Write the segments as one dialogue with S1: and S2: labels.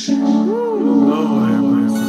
S1: Lord have mercy.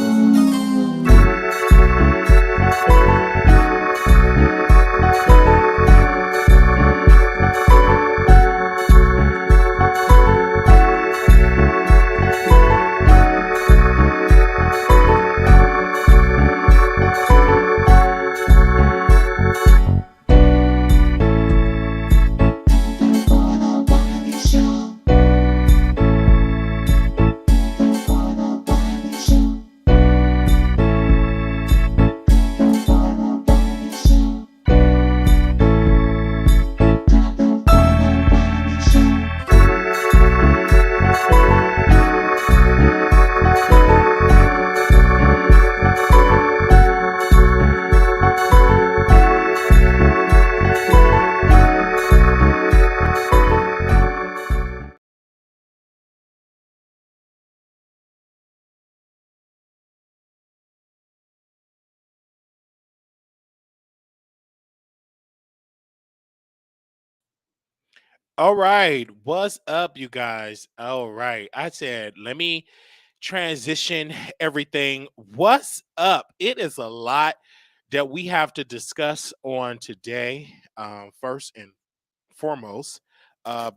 S2: All right, what's up, you guys? All right, I said, let me transition everything. What's up? It is a lot that we have to discuss on today. First and foremost,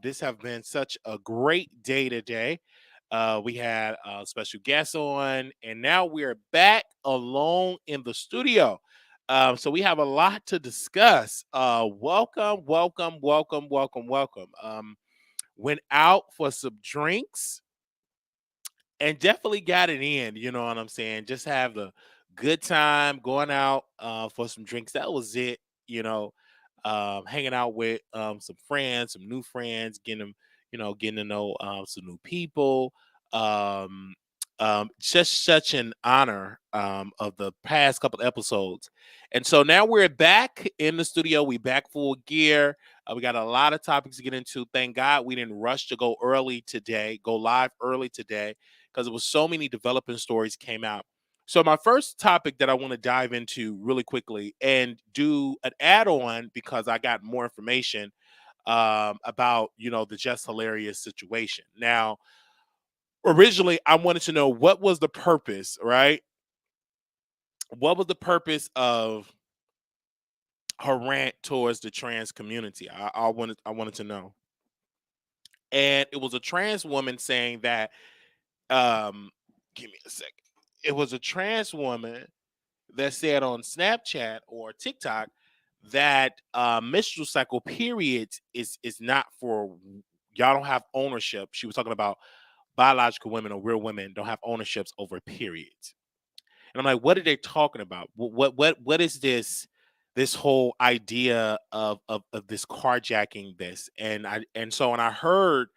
S2: this have been such a great day today. We had a special guest on, and now we're back alone in the studio. So we have a lot to discuss. Welcome, welcome, welcome, welcome, welcome. Went out for some drinks and definitely got it in. You know what I'm saying? Just have a good time going out for some drinks. That was it. You know, hanging out with some friends, some new friends, getting to know some new people. Um, just such an honor of the past couple episodes, and so now we're back in the studio. We back full gear. We got a lot of topics to get into. Thank God we didn't rush to go early today, go live early today because it was so many developing stories came out. So my first topic that I want to dive into really quickly and do an add-on because I got more information about the just hilarious situation. Now, originally I wanted to know what was the purpose, right? What was the purpose of her rant towards the trans community? I wanted to know, and it was a trans woman saying that. Give me a second. It was a trans woman that said on Snapchat or TikTok that menstrual cycle periods is not for y'all don't have ownership. She was talking about biological women or real women don't have ownerships over periods. And I'm like, what are they talking about? What is this whole idea of this carjacking this? And so when I heard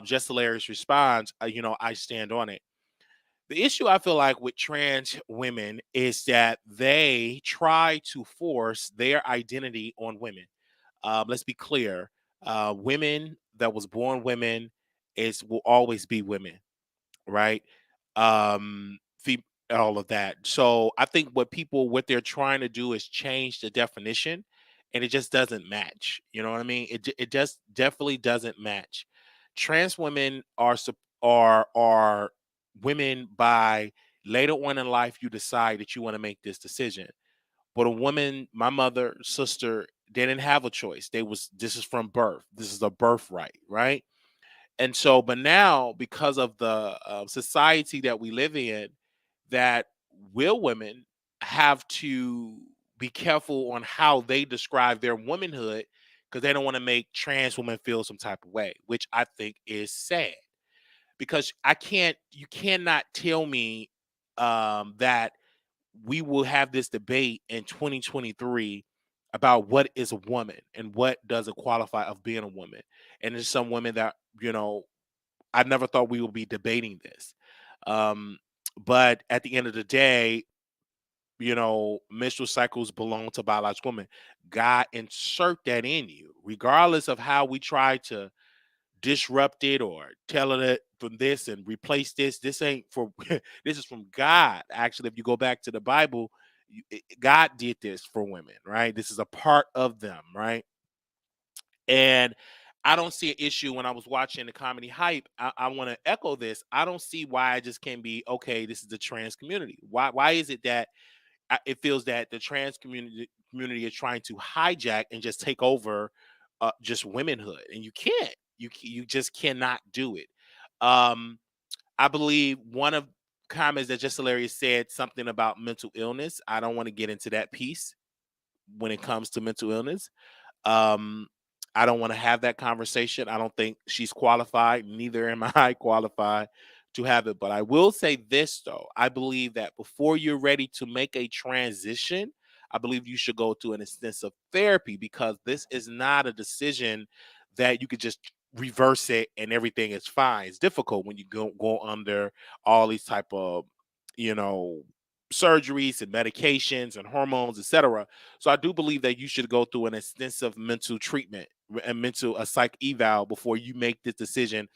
S2: Just Hilarious response, I stand on it. The issue I feel like with trans women is that they try to force their identity on women. Let's be clear: women that was born women is will always be women, right? All of that. So I think what they're trying to do is change the definition, and it just doesn't match. You know what I mean? It just definitely doesn't match. Trans women are women by later on in life you decide that you want to make this decision. But a woman, my mother, sister, they didn't have a choice. This is from birth. This is a birthright, right? And so, but now because of the society that we live in, that real women have to be careful on how they describe their womanhood because they don't want to make trans women feel some type of way, which I think is sad. Because you cannot tell me that we will have this debate in 2023 about what is a woman and what does it qualify of being a woman. And there's some women that I never thought we would be debating this. Um, but at the end of the day, menstrual cycles belong to biological women. God insert that in you, regardless of how we try to disrupt it or tell it from this and replace this. This ain't for this is from God. Actually, if you go back to the Bible, God did this for women, right? This is a part of them, right? And I don't see an issue when I was watching the comedy hype. I want to echo this. I don't see why I just can't be okay. This is the trans community. Why is it that it feels that the trans community is trying to hijack and just take over just womanhood, and you can't. You just cannot do it. Um, I believe one of comments that just hilarious said something about mental illness. I don't want to get into that piece when it comes to mental illness. Um, I don't want to have that conversation. I don't think she's qualified. Neither am I qualified to have it. But I will say this, though. I believe that before you're ready to make a transition, I believe you should go to an extensive therapy, because this is not a decision that you could just reverse it and everything is fine. It's difficult when you go under all these type of, you know, surgeries and medications and hormones, etc. So I do believe that you should go through an extensive mental treatment and mental a psych eval before you make this decision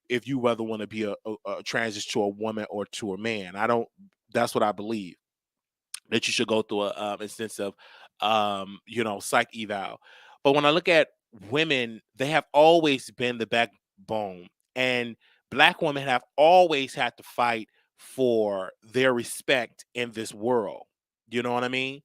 S2: if you whether want to be a transition to a woman or to a man. I don't. That's what I believe, that you should go through a extensive, psych eval. But when I look at women, they have always been the backbone, and black women have always had to fight for their respect in this world. You know what I mean?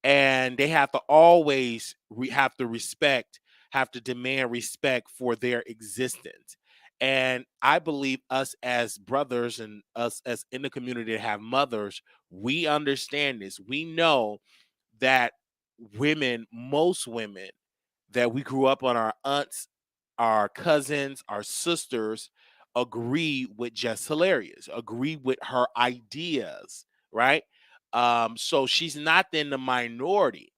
S2: And they have to always have to respect, have to demand respect for their existence. And I believe us as brothers and us as in the community that have mothers, we understand this. We know that most women that we grew up on, our aunts, our cousins, our sisters, agree with Jess Hilarious, agree with her ideas, right? So she's not in the minority.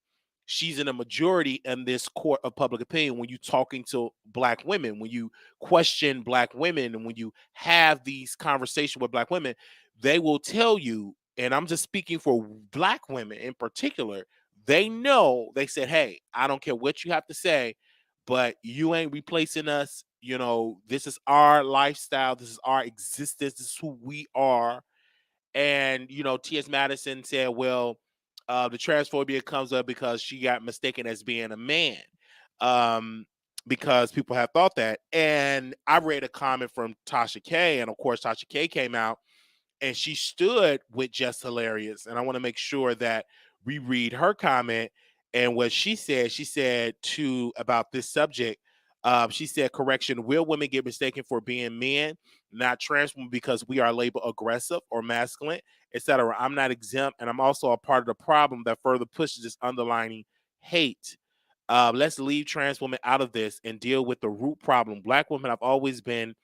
S2: She's in a majority in this court of public opinion when you're talking to black women, when you question black women, and when you have these conversations with black women, they will tell you, and I'm just speaking for black women in particular, they know, they said, hey, I don't care what you have to say, but you ain't replacing us. You know, this is our lifestyle, this is our existence, this is who we are. And T.S. Madison said, well, the transphobia comes up because she got mistaken as being a man, um, because people have thought that. And I read a comment from Tasha K, and of course Tasha K came out and she stood with Just Hilarious. And I want to make sure that we read her comment and what she said. She said to about this subject. She said, "Correction: will women get mistaken for being men, not trans women, because we are labeled aggressive or masculine, etc. I'm not exempt, and I'm also a part of the problem that further pushes this underlining hate. Let's leave trans women out of this and deal with the root problem. Black women have always been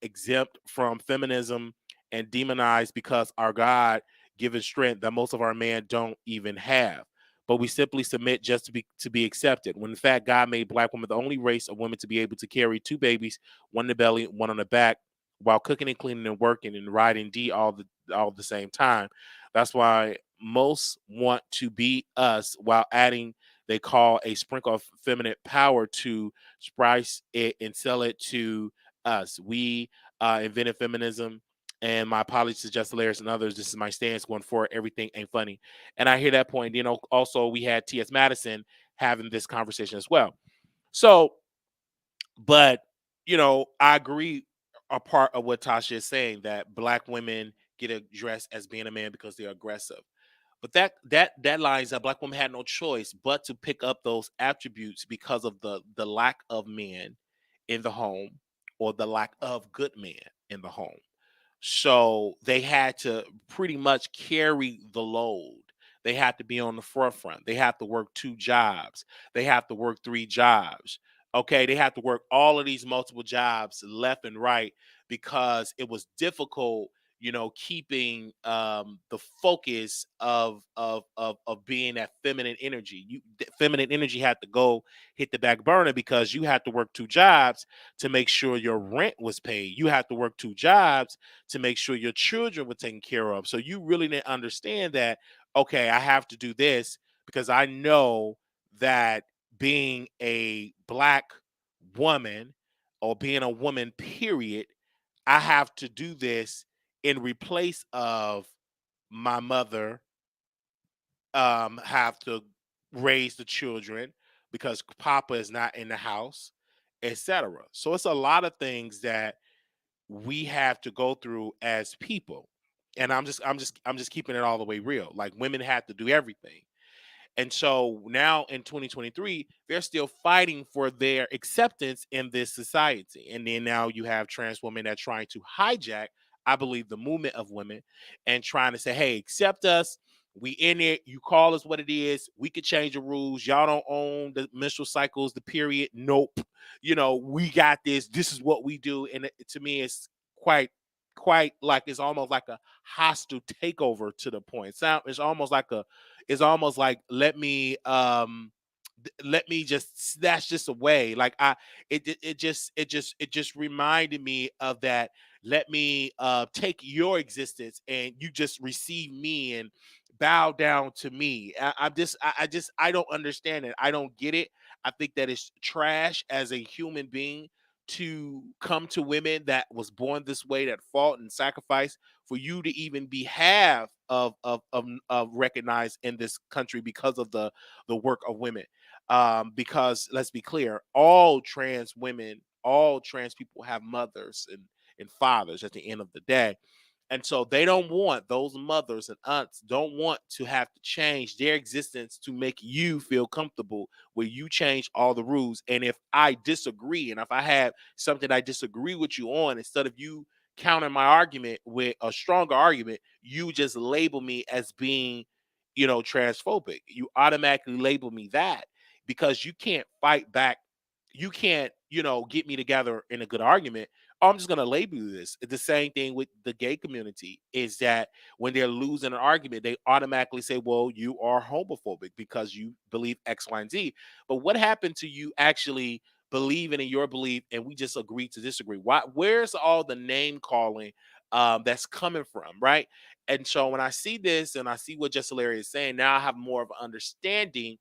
S2: exempt from feminism and demonized because our God given strength that most of our men don't even have. But we simply submit just to be accepted. When in fact God made black women the only race of women to be able to carry two babies, one in the belly, one on the back, while cooking and cleaning and working and riding D all at the same time. That's why most want to be us while adding they call a sprinkle of feminine power to sprice it and sell it to us. We invented feminism, and my apologies to Just Hilarious and others. This is my stance going forward. Everything ain't funny. And I hear that point. Also, we had T.S. Madison having this conversation as well. So, but, I agree a part of what Tasha is saying, that black women get addressed as being a man because they're aggressive. But that lines that black women had no choice but to pick up those attributes because of the lack of men in the home, or the lack of good men in the home. So they had to pretty much carry the load. They had to be on the forefront. They have to work two jobs. They have to work three jobs. Okay, they have to work all of these multiple jobs left and right, because it was difficult, keeping the focus of being that feminine energy. Feminine energy had to go hit the back burner, because you had to work two jobs to make sure your rent was paid. You had to work two jobs to make sure your children were taken care of. So you really didn't understand that, okay, I have to do this because I know that being a black woman, or being a woman, period, I have to do this in replace of my mother, have to raise the children because papa is not in the house. etc. So it's a lot of things that we have to go through as people. And I'm just keeping it all the way real. Like women have to do everything. And so now in 2023, they're still fighting for their acceptance in this society. And then now you have trans women that are trying to hijack, I believe, the movement of women and trying to say, hey, accept us. We in it. You call us what it is. We could change the rules. Y'all don't own the menstrual cycles, the period. Nope. We got this. This is what we do. And to me, it's quite like it's almost like a hostile takeover to the point. It's almost like let me just snatch this away. Like it just reminded me of that. Let me take your existence and you just receive me and bow down to me. I don't understand it. I don't get it. I think that it's trash as a human being to come to women that was born this way, that fought and sacrificed for you to even be half of recognized in this country because of the work of women. Because let's be clear, all trans women, all trans people have mothers and fathers at the end of the day. And so they don't want, those mothers and aunts don't want to have to change their existence to make you feel comfortable where you change all the rules. And if I disagree, and if I have something I disagree with you on, instead of you counter my argument with a stronger argument, you just label me as being, transphobic. You automatically label me that because you can't fight back. You can't, get me together in a good argument. Oh, I'm just going to label you this. It's the same thing with the gay community is that when they're losing an argument, they automatically say, well, you are homophobic because you believe X, Y, and Z. But what happened to you actually believing in your belief and we just agree to disagree? Where's all the name calling that's coming from, right? And so when I see this and I see what Jessa Larry is saying, now I have more of an understanding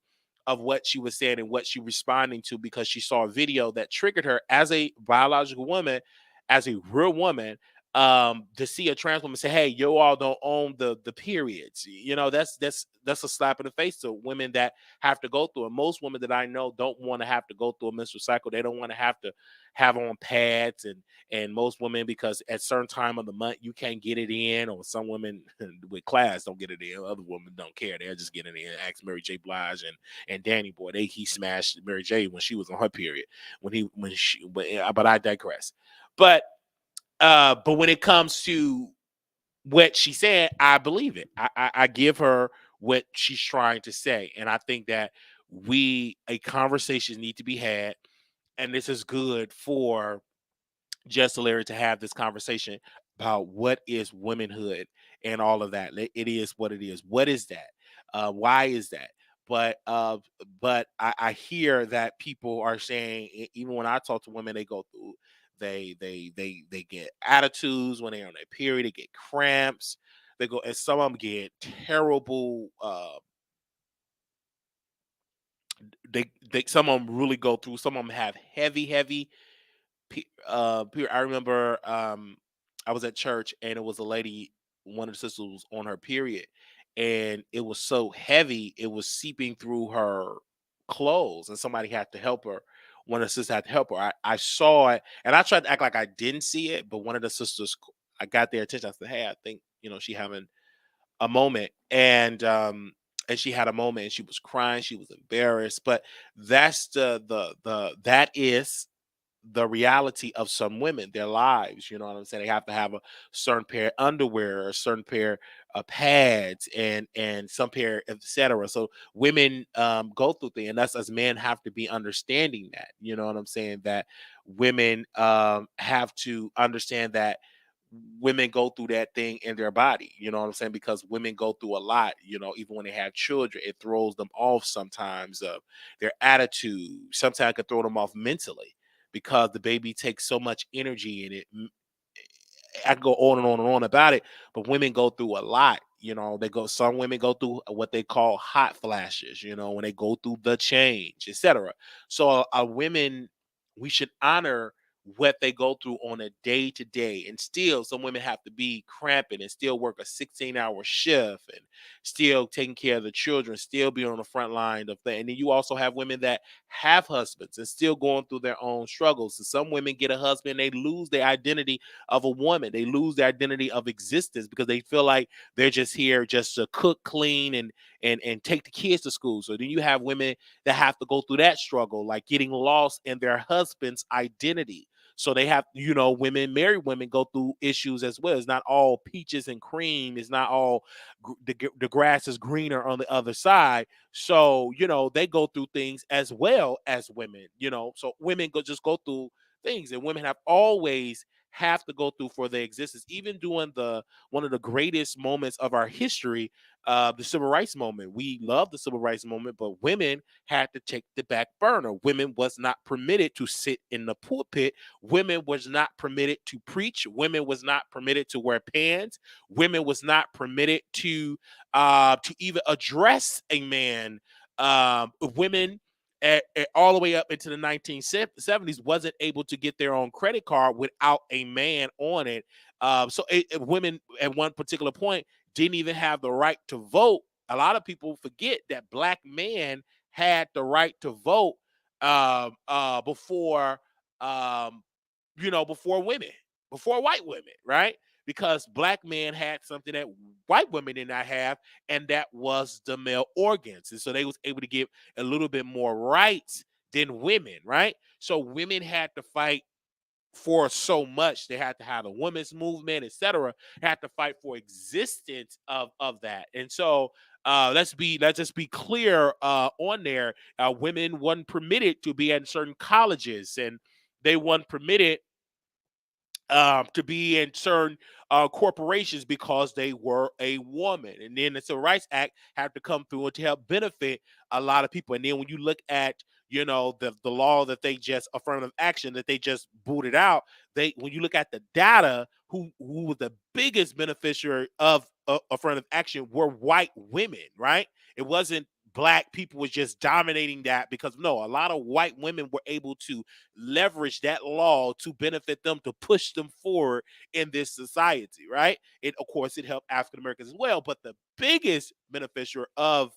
S2: of what she was saying and what she responding to because she saw a video that triggered her as a biological woman, as a real woman, to see a trans woman say, hey, you all don't own the periods. That's a slap in the face to women that have to go through it. Most women that I know don't want to have to go through a menstrual cycle. They don't want to have to have on pads, and most women, because at certain time of the month you can't get it in, or some women with class don't get it in. Other women don't care. They'll just get it in. Ask Mary J. Blige and Danny Boy. He smashed Mary J. when she was on her period. But I digress. But when it comes to what she said, I believe it. I give her what she's trying to say, and I think that a conversation need to be had, and this is good for Jess Larry to have this conversation about what is womanhood and all of that. It is what it is. What is that? Why is that? But I hear that people are saying, even when I talk to women, they go through, they get attitudes when they're on their period. They get cramps. They go, and some of them get terrible. They some of them really go through. Some of them have heavy I remember I was at church and it was a lady, one of the sisters was on her period, and it was so heavy, it was seeping through her clothes, and somebody had to help her. One of the sisters had to help her. I saw it and I tried to act like I didn't see it, but one of the sisters, I got their attention. I said, hey, I think, she having a moment. And she had a moment and she was crying, she was embarrassed. But that's that is the reality of some women, their lives. You know what I'm saying? They have to have a certain pair of underwear, a certain pair of pads, and some pair, etc. So women go through things, and us as men have to be understanding that. You know what I'm saying? That women have to understand that women go through that thing in their body. You know what I'm saying? Because women go through a lot. Even when they have children, it throws them off sometimes. Their attitude sometimes can throw them off mentally because the baby takes so much energy in it. I could go on and on and on about it, but women go through a lot. Some women go through what they call hot flashes, when they go through the change, etc. So women, we should honor what they go through on a day to day. And still some women have to be cramping and still work a 16-hour shift still taking care of the children, still being on the front line of things. And then you also have women that have husbands and still going through their own struggles. So some women get a husband, they lose their identity of a woman. They lose their identity of existence because they feel like they're just here just to cook, clean, and take the kids to school. So then you have women that have to go through that struggle, like getting lost in their husband's identity. So they have, women, married women go through issues as well. It's not all peaches and cream. It's not all the grass is greener on the other side. So, they go through things as well as women. So women just go through things, and women have to go through for their existence, even during the one of the greatest moments of our history, the civil rights moment. We love the civil rights moment, but women had to take the back burner. Women was not permitted to sit in the pulpit. Women was not permitted to preach. Women was not permitted to wear pants. Women was not permitted to even address a man. Women all the way up into the 1970s wasn't able to get their own credit card without a man on it. Women at one particular point didn't even have the right to vote. A lot of people forget that black men had the right to vote before um, before women, before white women, right? Because black men had something that white women did not have, and that was the male organs. And so they was able to give a little bit more rights than women, right? So women had to fight for so much. They had to have the women's movement, etc. Had to fight for existence of that. And so let's just be clear on there. Women weren't permitted to be in certain colleges, and they weren't permitted to be in certain corporations because they were a woman. And then the Civil Rights Act had to come through to help benefit a lot of people. And then when you look at the law that they just affirmative action that they just booted out, when you look at the data, who was the biggest beneficiary of affirmative action were white women, right? It wasn't black people was just dominating that, because no, a lot of white women were able to leverage that law to benefit them, to push them forward in this society, right? It, of course, it helped African Americans as well, but the biggest beneficiary of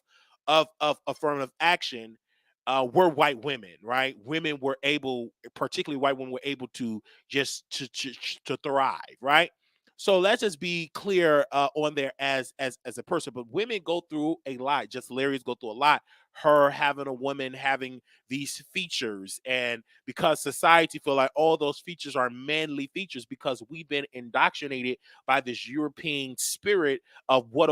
S2: affirmative action were white women, right? Women were able, particularly white women, were able to just to thrive, right? So let's just be clear on there as a person. But women go through a lot. Just Larry's go through a lot. Her having a woman having these features, and because society feel like all those features are manly features, because we've been indoctrinated by this European spirit of what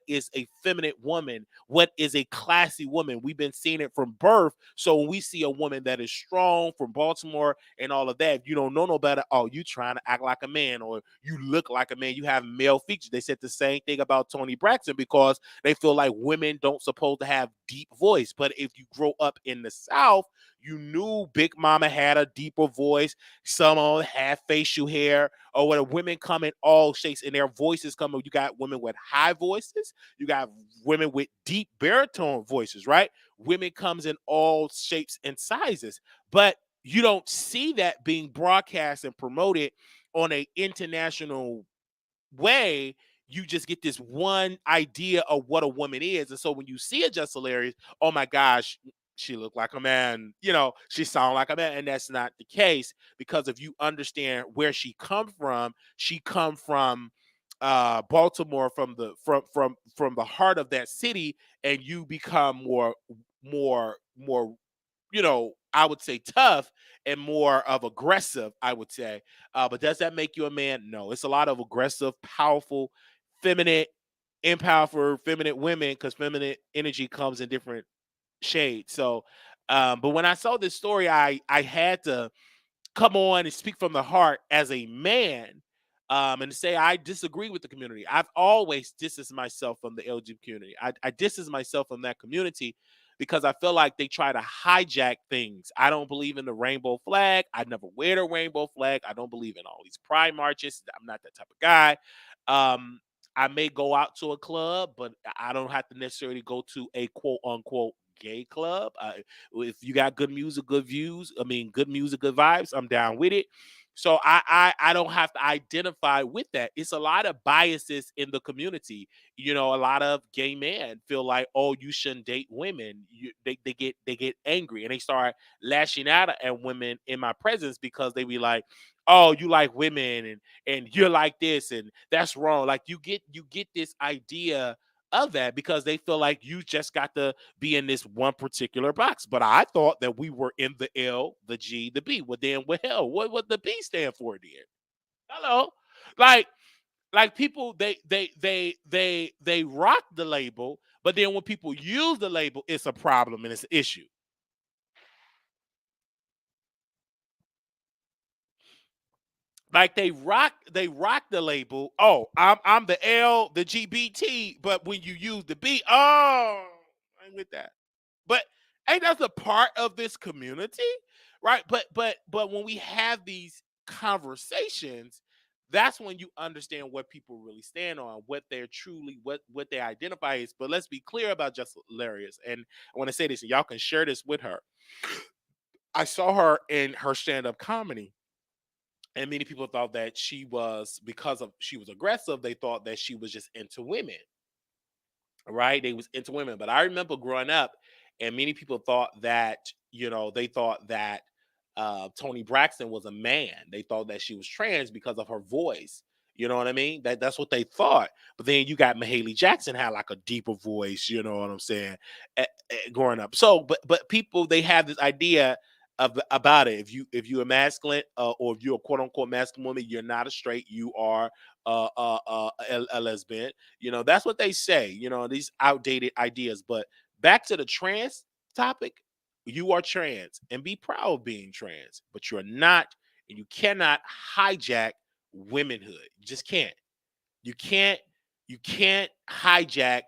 S2: is a feminine woman, what is a classy woman. We've been seeing it from birth. So when we see a woman that is strong from Baltimore and all of that, if you don't know no better, oh, you trying to act like a man, or you look like a man, you have male features. They said the same thing about Toni Braxton, because they feel like women don't supposed to have deep voice. But if you grow up in the South, you knew Big Mama had a deeper voice. Some of them had facial hair, or when women come in all shapes and their voices come. You got women with high voices. You got women with deep baritone voices, right? Women comes in all shapes and sizes, but you don't see that being broadcast and promoted on a international way. You just get this one idea of what a woman is. And so when you see a Just Hilarious, oh my gosh, she looked like a man, she sound like a man. And that's not the case, because if you understand where she come from Baltimore, from the heart of that city, and you become more I would say tough and more of aggressive, I would say. But does that make you a man? No, it's a lot of aggressive, powerful, feminine, empowered, feminine women, because feminine energy comes in different shades. So, but when I saw this story, I had to come on and speak from the heart as a man, and say I disagree with the community. I've always distanced myself from the LGBT community. I distance myself from that community because I feel like they try to hijack things. I don't believe in the rainbow flag. I never wear the rainbow flag. I don't believe in all these pride marches. I'm not that type of guy. Um, I may go out to a club, but I don't have to necessarily go to a quote unquote gay club. If you got good music, good views, I mean, good music, good vibes, I'm down with it. So I don't have to identify with that. It's a lot of biases in the community. A lot of gay men feel like, oh, you shouldn't date women. They get angry and they start lashing out at women in my presence because they be like, oh, you like women and you're like this and that's wrong. Like you get this idea of that because they feel like you just got to be in this one particular box. But I thought that we were in the L, the G, the B. Well, then what hell? What would the B stand for then? Hello. Like people they rock the label, but then when people use the label, it's a problem and it's an issue. Like they rock the label. Oh, I'm the L, the GBT, but when you use the B, oh, I'm with that. But ain't that a part of this community, right? But when we have these conversations, that's when you understand what people really stand on, what they're truly what they identify as. But let's be clear about just hilarious. And I want to say this, and y'all can share this with her. I saw her in her stand-up comedy, and many people thought that she was because of she was aggressive, they thought that she was just into women, right? They was into women. But I remember growing up, and many people thought that they thought that Tony Braxton was a man. They thought that she was trans because of her voice. You know what I mean? That's what they thought. But then you got Mahalia Jackson had like a deeper voice. You know what I'm saying? Growing up, so but people they have this idea about it. If you're masculine or if you're a quote unquote masculine woman, you're not a straight. You are a lesbian. That's what they say. These outdated ideas. But back to the trans topic, you are trans and be proud of being trans, but you're not, and you cannot hijack womanhood. You just can't. You can't. You can't hijack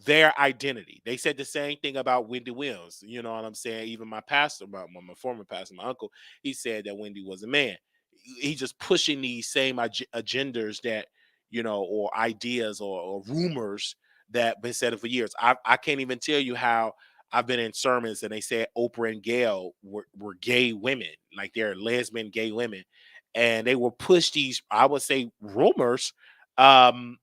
S2: their identity. They said the same thing about Wendy Williams. You know what I'm saying? Even my pastor, my former pastor, my uncle, he said that Wendy was a man. He's just pushing these same agendas that, or ideas or rumors that been said for years. I can't even tell you how I've been in sermons and they said Oprah and Gail were gay women, like they're lesbian gay women. And they will push these, I would say, rumors. Um,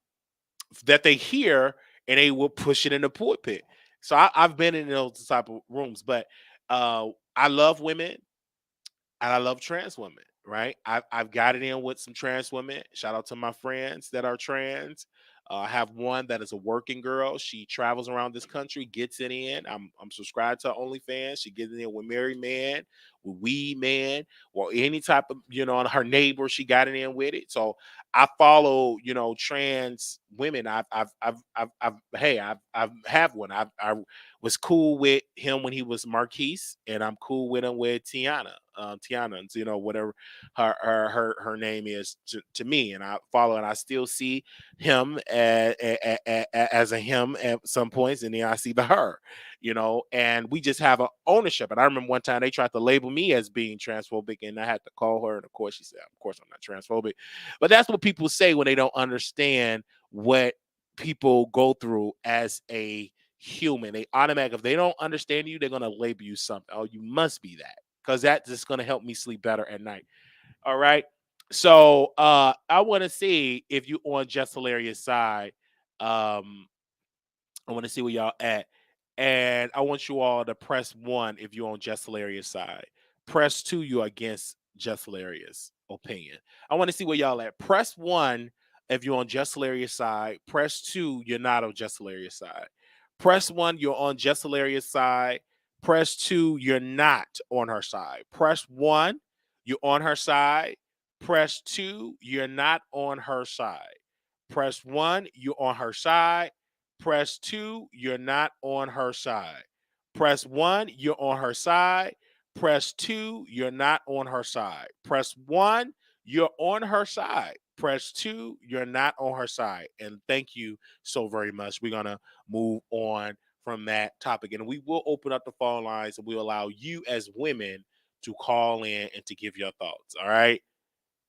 S2: that they hear and they will push it in the pulpit. So I've been in those type of rooms, but I love women and I love trans women, right? I've got it in with some trans women. Shout out to my friends that are trans. I have one that is a working girl. She travels around this country, gets it in. I'm subscribed to OnlyFans. She gets it in with married man, with weed man, or any type of and her neighbor. She got it in with it. So I follow trans women. I've have one. I was cool with him when he was Marquise, and I'm cool with him with Tiana. Tiana, whatever her name is to me, and I follow, and I still see him as a him at some points, and then I see the her, and we just have an ownership. And I remember one time they tried to label me as being transphobic, and I had to call her, and of course she said, "Of course I'm not transphobic," but that's what people say when they don't understand what people go through as a human. They automatic if they don't understand you, they're gonna label you something. Oh, you must be that because that's just gonna help me sleep better at night. All right. So I want to see if you on Just Hilarious side. Um, I want to see where y'all at. And I want you all to press one if you're on Just Hilarious side. Press two, you're against Just Hilarious opinion. I want to see where y'all at. Press one if you're on Just Hilarious side. Press two, you're not on Just Hilarious side. Press one, you're on Just Hilarious side. Press two, you're not on her side. Press one, you're on her side. Press two, you're not on her side. Press one, you're on her side. Press two, you're not on her side. Press one, you're on her side. Press two, you're not on her side. Press one, you're on her side. Press two, you're not on her side. And thank you so very much. We're going to move on from that topic. And we will open up the phone lines and we'll allow you as women to call in and to give your thoughts. All right.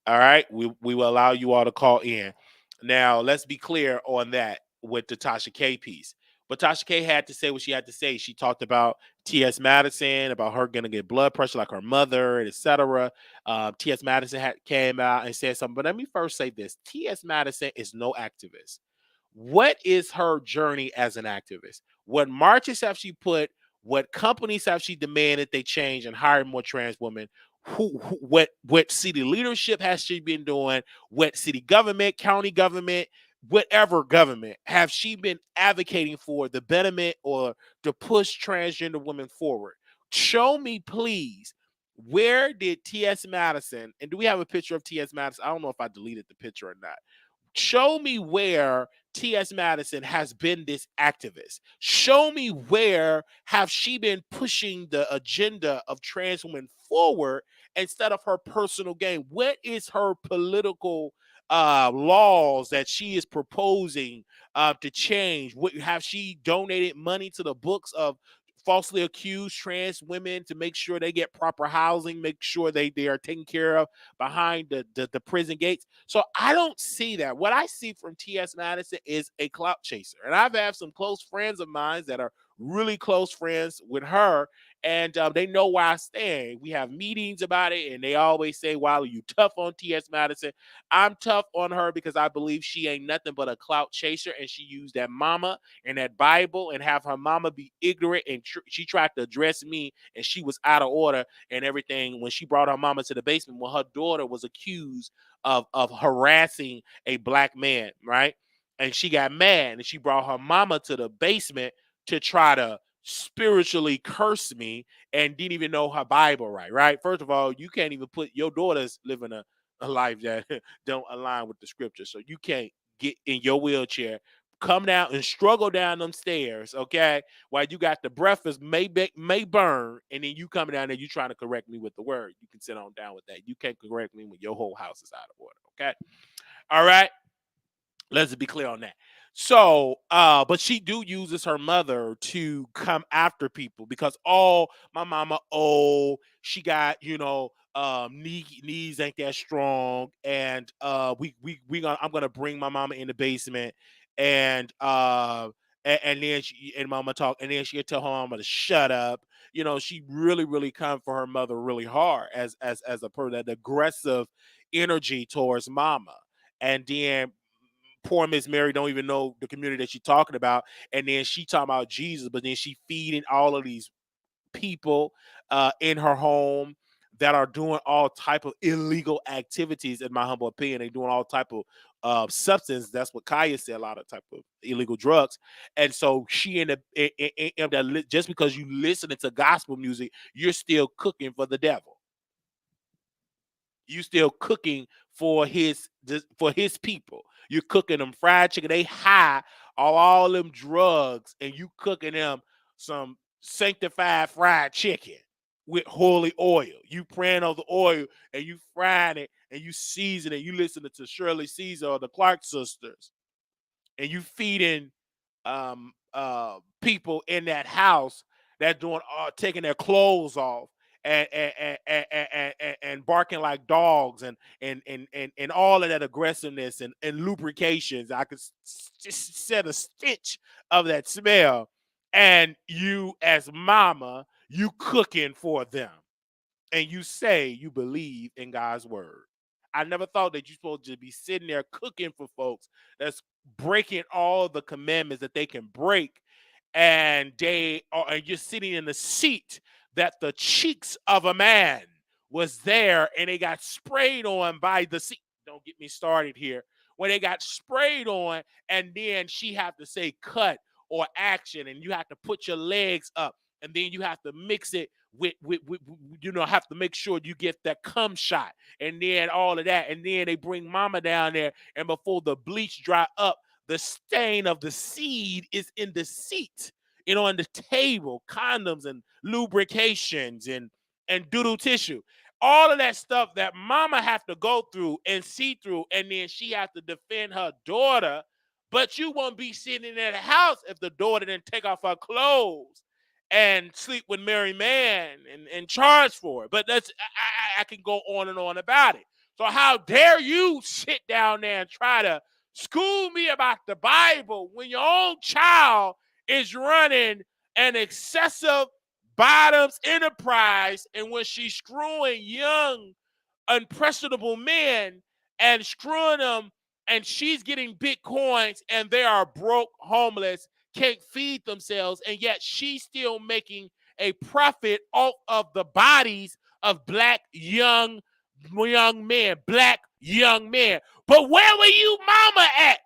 S2: All right. We will allow you all to call in. Now, let's be clear on that with the Tasha K piece. But Tasha K had to say what she had to say. She talked about T.S. Madison, about her going to get blood pressure like her mother, and etc. T.S. Madison came out and said something. But let me first say this. T.S. Madison is no activist. What is her journey as an activist? What marches have she put? What companies have she demanded they change and hire more trans women? What city leadership has she been doing? What city government, county government, whatever government have she been advocating for the betterment or to push transgender women forward? Show me, please. Where did T.S. Madison, and do we have a picture of T.S. Madison? I don't know if I deleted the picture or not. Show me where T.S. Madison has been this activist. Show me where have she been pushing the agenda of trans women forward instead of her personal gain. What is her political laws that she is proposing to change? What have she donated money to the books of falsely accused trans women to make sure they get proper housing, make sure they are taken care of behind the prison gates? So I don't see that. What I see from T.S. Madison is a clout chaser. And I've had some close friends of mine that are really close friends with her, and they know where I stand. We have meetings about it, and they always say, Wiley, you tough on T.S. Madison. I'm tough on her because I believe she ain't nothing but a clout chaser, and she used that mama and that Bible and have her mama be ignorant, and she tried to address me, and she was out of order and everything when she brought her mama to the basement when her daughter was accused of harassing a black man, right? And she got mad and she brought her mama to the basement to try to spiritually curse me and didn't even know her Bible right? First of all, you can't even put your daughters living a life that don't align with the scripture. So you can't get in your wheelchair, come down and struggle down them stairs, okay? While you got the breakfast may burn, and then you coming down there, you trying to correct me with the word. You can sit on down with that. You can't correct me when your whole house is out of order, okay? All right. Let's be clear on that. So, but she do uses her mother to come after people because my mama old, she got knees ain't that strong, and I'm gonna bring my mama in the basement, and and then mama talk, and then she'll tell her mama to shut up. She really come for her mother really hard as a person, that aggressive energy towards mama, and then poor Miss Mary don't even know the community that she's talking about, and then she talking about Jesus, but then she feeding all of these people in her home that are doing all type of illegal activities. In my humble opinion, they doing all type of substance. That's what Kaya said, a lot of type of illegal drugs. And so she just because you listening to gospel music, you're still cooking for the devil. You still cooking for his people. You're cooking them fried chicken. They high all them drugs, and you cooking them some sanctified fried chicken with holy oil. You praying on the oil and you frying it and you season it. You listening to Shirley Caesar or the Clark sisters, and you feeding people in that house that doing taking their clothes off and barking like dogs and all of that aggressiveness and lubrications. I could just set a stench of that smell, and you as mama, you cooking for them, and you say you believe in God's word. I never thought that you're supposed to be sitting there cooking for folks that's breaking all the commandments that they can break, and and you're sitting in the seat that the cheeks of a man was there, and they got sprayed on by the seat. Don't get me started here. When they got sprayed on, and then she have to say cut or action, and you have to put your legs up, and then you have to mix it with have to make sure you get that cum shot, and then all of that, and then they bring mama down there, and before the bleach dry up, the stain of the seed is in the seat, on the table, condoms and lubrications and doodle tissue, all of that stuff that mama have to go through and see through, and then she have to defend her daughter. But you won't be sitting in the house if the daughter didn't take off her clothes and sleep with Mary Man and charge for it. But I can go on and on about it. So how dare you sit down there and try to school me about the Bible when your own child is running an excessive bottoms enterprise, and when she's screwing young, impressionable men and screwing them, and she's getting bitcoins, and they are broke, homeless, can't feed themselves, and yet she's still making a profit off of the bodies of black young men, black young men. But where were you, mama, at?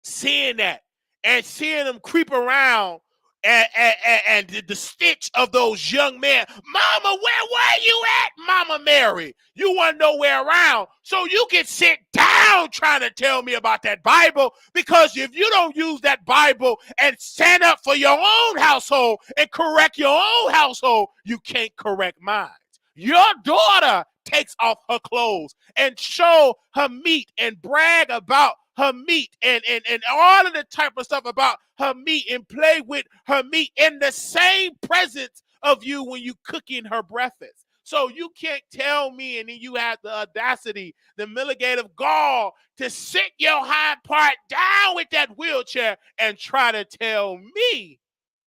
S2: Seeing that and seeing them creep around and the stitch of those young men. Mama, where were you at, Mama Mary? You weren't nowhere around. So you can sit down trying to tell me about that Bible, because if you don't use that Bible and stand up for your own household and correct your own household, you can't correct mine. Your daughter takes off her clothes and show her meat and brag about her meat and all of the type of stuff about her meat and play with her meat in the same presence of you when you cooking her breakfast. So you can't tell me, and then you have the audacity, the milligative gall to sit your hind part down with that wheelchair and try to tell me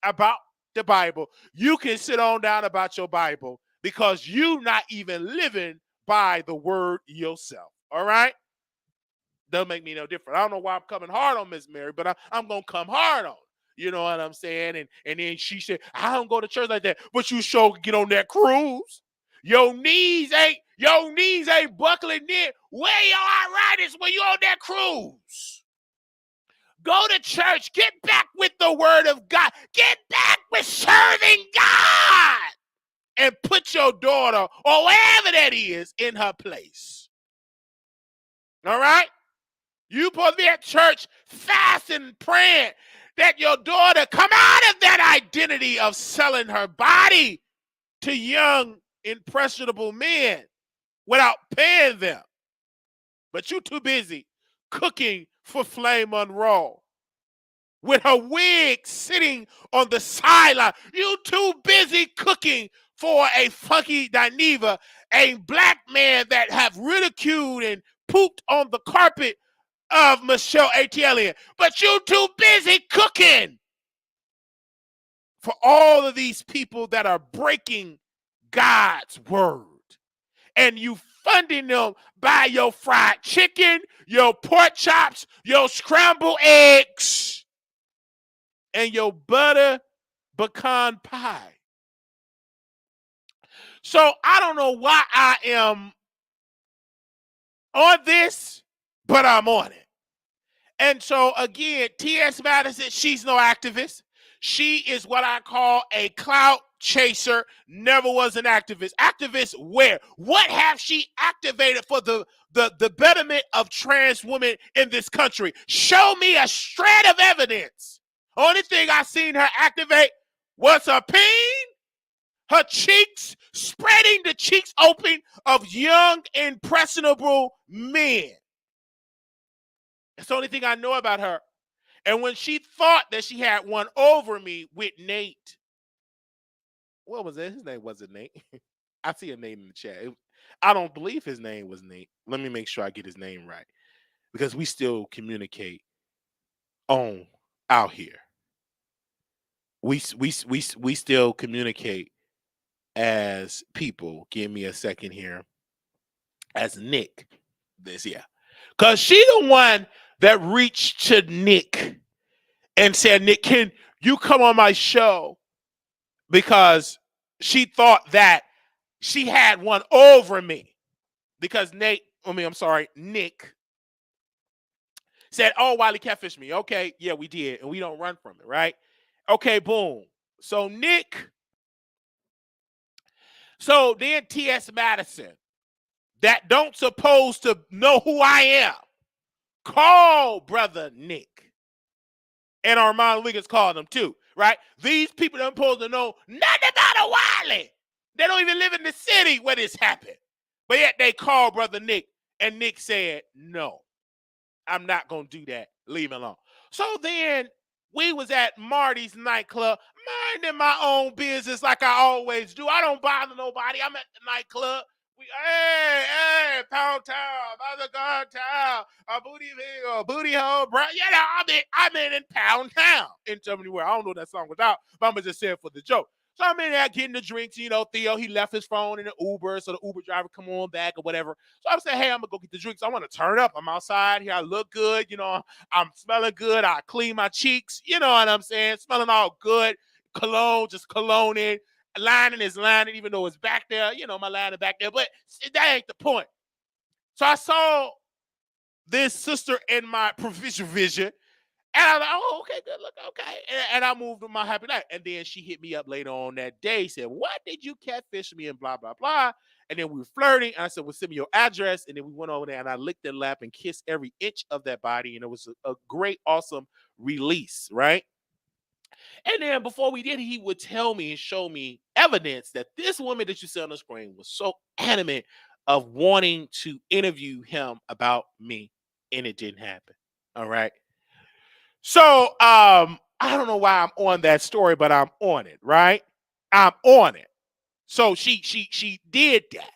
S2: about the Bible. You can sit on down about your Bible because you not even living by the word yourself. All right? Doesn't make me no different. I don't know why I'm coming hard on Miss Mary, but I'm going to come hard on her. You know what I'm saying? And then she said, I don't go to church like that, but you sure get on that cruise. Your knees ain't buckling in. Where your arthritis when you on that cruise? Go to church. Get back with the word of God. Get back with serving God. And put your daughter, or wherever that is, in her place. All right? You supposed to be at church fasting and praying that your daughter come out of that identity of selling her body to young, impressionable men without paying them. But you too busy cooking for Flame Monroe with her wig sitting on the sideline. You too busy cooking for a funky Dineva, a black man that have ridiculed and pooped on the carpet of Michelle Atelier. But you too busy cooking for all of these people that are breaking God's word. And you funding them by your fried chicken, your pork chops, your scrambled eggs, and your butter pecan pie. So I don't know why I am on this, but I'm on it. And so again, T.S. Madison, she's no activist. She is what I call a clout chaser, never was an activist. Activist where? What have she activated for the betterment of trans women in this country? Show me a shred of evidence. Only thing I seen her activate was her pain, her cheeks, spreading the cheeks open of young, impressionable men. That's the only thing I know about her. And when she thought that she had one over me with Nate, what was it? His name wasn't Nate. I see a name in the chat. I don't believe his name was Nate. Let me make sure I get his name right, because we still communicate on out here. We still communicate as people. Give me a second here. As Nick, because she the one that reached to Nick and said, Nick, can you come on my show? Because she thought that she had one over me. Because Nick said, oh, Wiley catfished me. Okay, yeah, we did. And we don't run from it, right? Okay, boom. So then T.S. Madison, that don't supposed to know who I am, call brother Nick. And Armand Wiggins called him too, right? These people don't supposed to know nothing about a Wiley. They don't even live in the city where this happened. But yet they called brother Nick, and Nick said, no, I'm not going to do that. Leave him alone. So then we was at Marty's nightclub, minding my own business like I always do. I don't bother nobody. I'm at the nightclub Hey, pound town, mother god town, a booty video, booty hole, bro. You know, I'm in pound town in Germany where I don't know what that song was out, but I'm gonna just say it for the joke. So I'm in there getting the drinks, you know, Theo, he left his phone in the Uber, so the Uber driver come on back or whatever. So I'm saying, hey, I'm gonna go get the drinks. I want to turn up. I'm outside here. I look good, you know, I'm smelling good. I clean my cheeks, you know what I'm saying? Smelling all good. Cologne, just cologning. Lining is lining, even though it's back there. You know, my line is back there, but that ain't the point. So I saw this sister in my provision vision, and I was like, oh, okay, good look, okay. And I moved to my happy night. And then she hit me up later on that day, said, what did you catfish me and blah, blah, blah. And then we were flirting. And I said, well, send me your address. And then we went over there and I licked her lap and kissed every inch of that body. And it was a great, awesome release, right? And then before we did, he would tell me and show me evidence that this woman that you see on the screen was so adamant of wanting to interview him about me, and it didn't happen. All right. So I don't know why I'm on that story, but I'm on it, right? I'm on it. So she did that.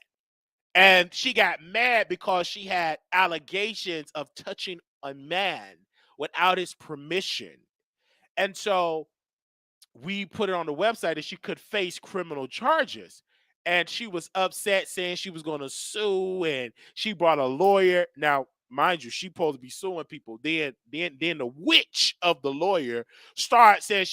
S2: And she got mad because she had allegations of touching a man without his permission. And so we put it on the website that she could face criminal charges. And she was upset, saying she was going to sue, and she brought a lawyer. Now, mind you, she supposed to be suing people. Then the witch of the lawyer started saying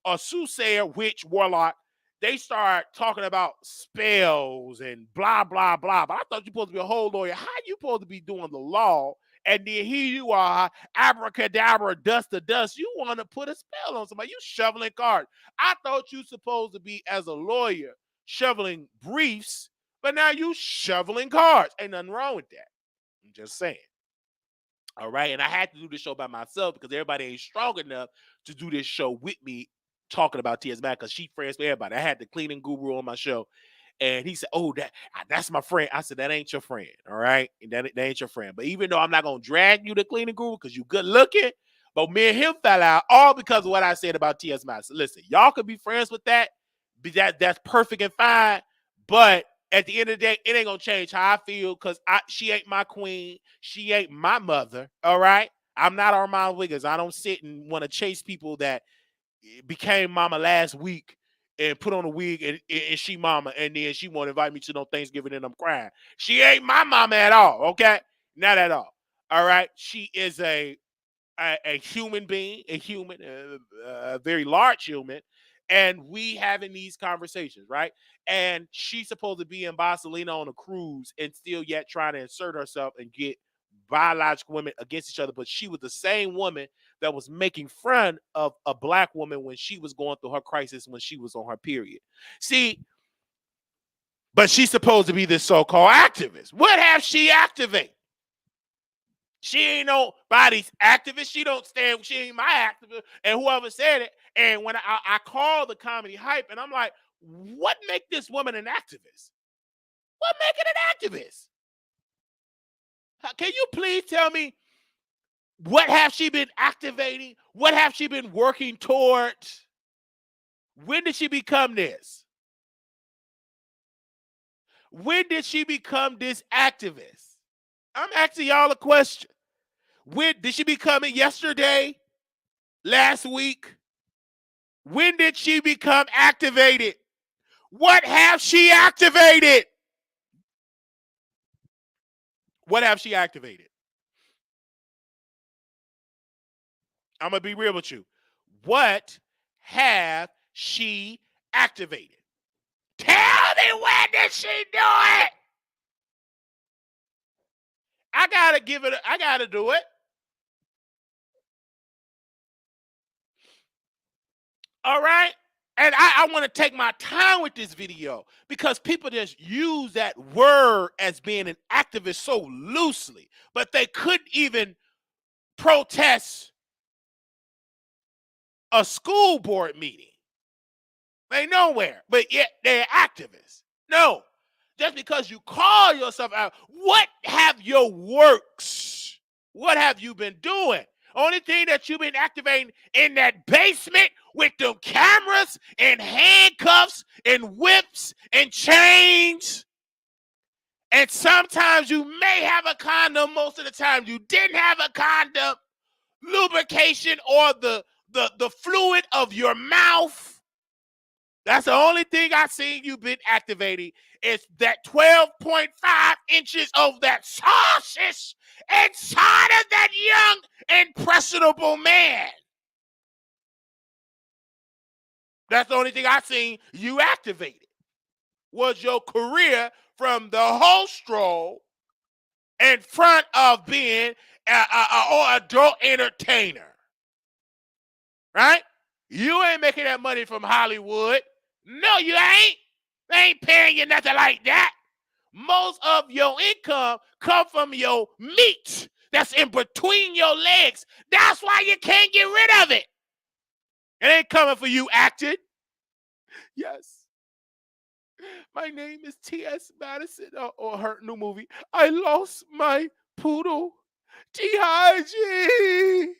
S2: a soothsayer, witch, warlock. They start talking about spells and blah blah blah. But I thought you supposed to be a whole lawyer. How you supposed to be doing the law? And then here you are, abracadabra, dust to dust. You want to put a spell on somebody. You shoveling cards. I thought you supposed to be, as a lawyer, shoveling briefs, but now you shoveling cards. Ain't nothing wrong with that. I'm just saying. All right. And I had to do this show by myself because everybody ain't strong enough to do this show with me talking about T.S. Mac because she friends with everybody. I had the cleaning guru on my show. And he said, oh, that's my friend. I said, that ain't your friend, all right? That ain't your friend. But even though I'm not going to drag you to cleaning guru because you good looking, but me and him fell out all because of what I said about T.S. Mac. So listen, y'all could be friends with that. That's perfect and fine. But at the end of the day, it ain't going to change how I feel because she ain't my queen. She ain't my mother, all right? I'm not Armand Wiggins. I don't sit and want to chase people that became mama last week and put on a wig and she mama, and then she want to invite me to no Thanksgiving and I'm crying. She ain't my mama at all, okay? Not at all. All right? She is a human being, a very large human, and we having these conversations, right? And she's supposed to be in Barcelona on a cruise and still yet trying to insert herself and get biological women against each other. But she was the same woman that was making fun of a black woman when she was going through her crisis when she was on her period. See, but she's supposed to be this so-called activist. What have she activated? She ain't nobody's activist. She don't stand. She ain't my activist. And whoever said it. And when I call the comedy hype, and I'm like, what make this woman an activist? What make it an activist? Can you please tell me what have she been activating? What have she been working towards? When did she become this? When did she become this activist? I'm asking y'all a question. When did she become it? Yesterday? Last week? When did she become activated? What have she activated? What have she activated? I'm going to be real with you. What have she activated? Tell me, when did she do it? I got to do it. All right? And I want to take my time with this video because people just use that word as being an activist so loosely, but they couldn't even protest a school board meeting. They nowhere, but yet they're activists. No, just because you call yourself out, what have your works? What have you been doing? Only thing that you've been activating in that basement with them cameras and handcuffs and whips and chains. And sometimes you may have a condom. Most of the time you didn't have a condom. Lubrication or the fluid of your mouth. That's the only thing I seen you been activating is that 12.5 inches of that sausage inside of that young, impressionable man. That's the only thing I seen you activated was your career from the host role in front of being an adult entertainer. Right? You ain't making that money from Hollywood. No, you ain't. They ain't paying you nothing like that. Most of your income come from your meat that's in between your legs. That's why you can't get rid of it. It ain't coming for you acting. Yes. My name is T.S. Madison, or her new movie. I lost my poodle. T.I.G.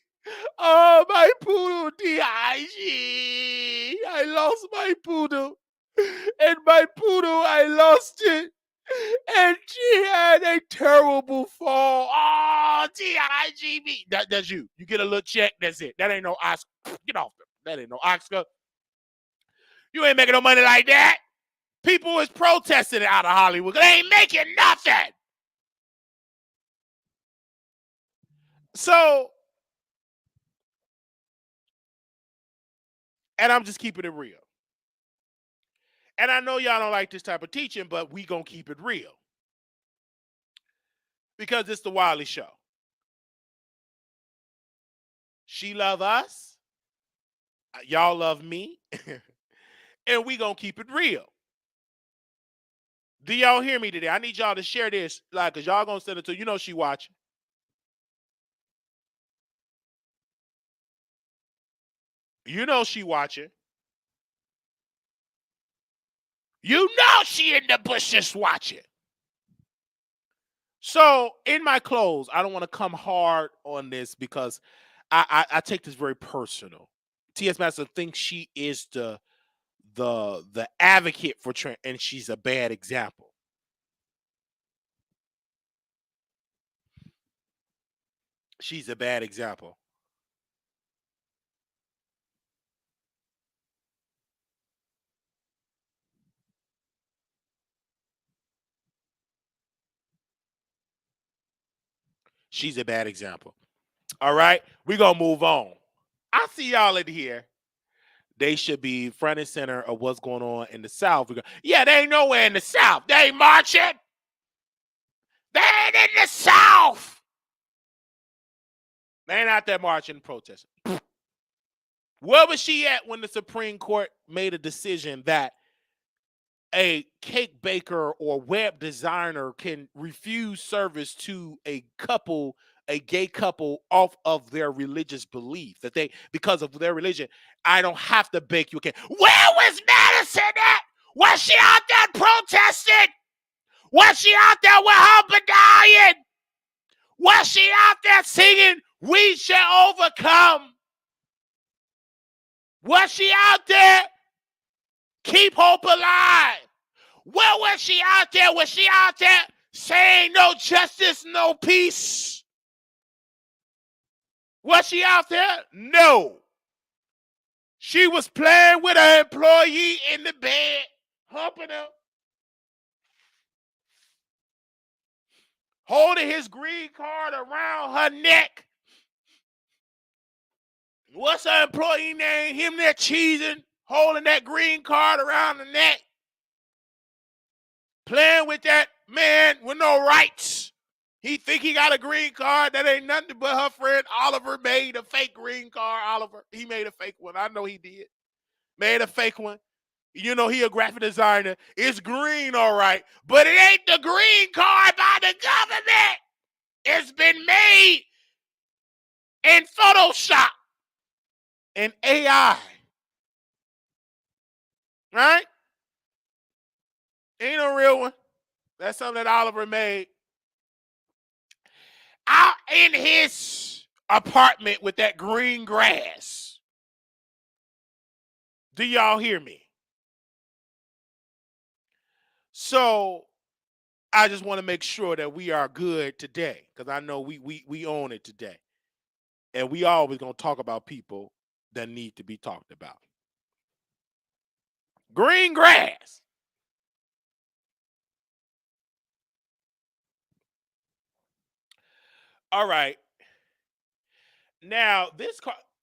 S2: Oh, my poodle, D.I.G. I lost my poodle. And my poodle, I lost it. And she had a terrible fall. Oh, D.I.G. That's you. You get a little check, that's it. That ain't no Oscar. Get off them. That ain't no Oscar. You ain't making no money like that. People is protesting it out of Hollywood. They ain't making nothing. So, and I'm just keeping it real. And I know y'all don't like this type of teaching, but we gonna keep it real. Because it's the Wiley Show. She love us. Y'all love me. And we gonna keep it real. Do y'all hear me today? I need y'all to share this, like, cause y'all gonna send it to she watching. She watching. She in the bushes watching. So in my close, I don't want to come hard on this because I take this very personal. T.S. Madison thinks she is the advocate for trans, and she's a bad example. She's a bad example. She's a bad example. All right, we gonna move on. I see y'all in here. They should be front and center of what's going on in the South. Yeah, they ain't nowhere in the South. They ain't marching. They ain't in the South. They ain't out there marching and protesting. Where was she at when the Supreme Court made a decision that a cake baker or web designer can refuse service to a gay couple, off of their religious belief, that because of their religion, I don't have to bake you a cake? Where was Madison at? Was she out there protesting? Was she out there with her medallion? Was she out there singing, "We shall overcome"? Was she out there, "Keep hope alive"? Where was she out there? Was she out there saying no justice, no peace? Was she out there? No. She was playing with her employee in the bed, humping her, holding his green card around her neck. What's her employee name? Him there cheesing, holding that green card around the neck, playing with that man with no rights. He think he got a green card. That ain't nothing but her friend Oliver made a fake green card. Oliver, he made a fake one. I know he did. Made a fake one. He a graphic designer. It's green, all right. But it ain't the green card by the government. It's been made in Photoshop and AI. Right? Ain't no real one. That's something that Oliver made out in his apartment with that green grass. Do y'all hear me? So I just want to make sure that we are good today, because I know we own it today. And we always gonna talk about people that need to be talked about. Green grass. All right. Now,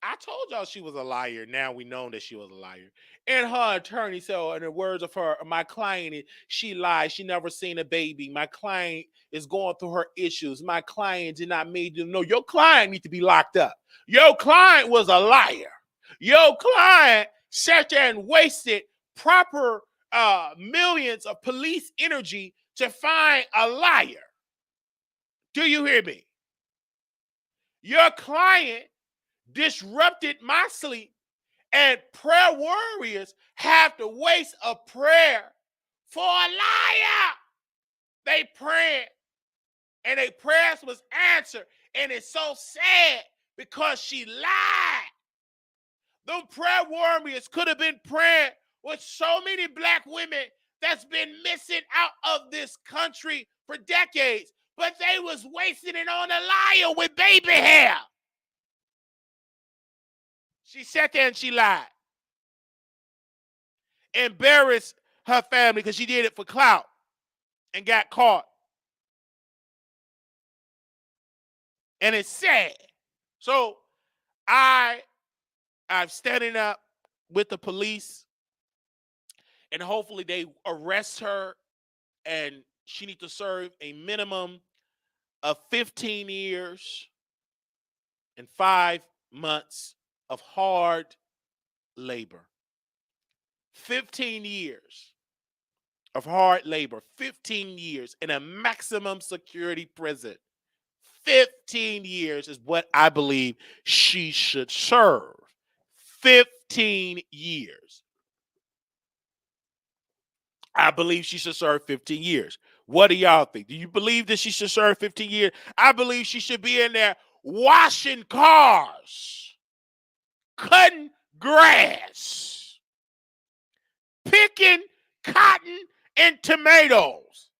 S2: I told y'all she was a liar. Now we know that she was a liar. And her attorney said, in the words of my client, she lied. She never seen a baby. My client is going through her issues. My client did not make them know. Your client need to be locked up. Your client was a liar. Your client sat there and wasted proper millions of police energy to find a liar. Do you hear me? Your client disrupted my sleep, and prayer warriors have to waste a prayer for a liar. They prayed, and their prayers was answered, and it's so sad because she lied. Them prayer warriors could have been praying with so many black women that's been missing out of this country for decades, but they was wasting it on a liar with baby hair. She sat there and she lied. Embarrassed her family because she did it for clout and got caught. And it's sad. So I'm standing up with the police, and hopefully they arrest her, and she needs to serve a minimum of 15 years and 5 months of hard labor. 15 years of hard labor, 15 years in a maximum security prison. 15 years is what I believe she should serve. 15 years. I believe she should serve 15 years. What do y'all think? Do you believe that she should serve 15 years? I believe she should be in there washing cars, cutting grass, picking cotton and tomatoes.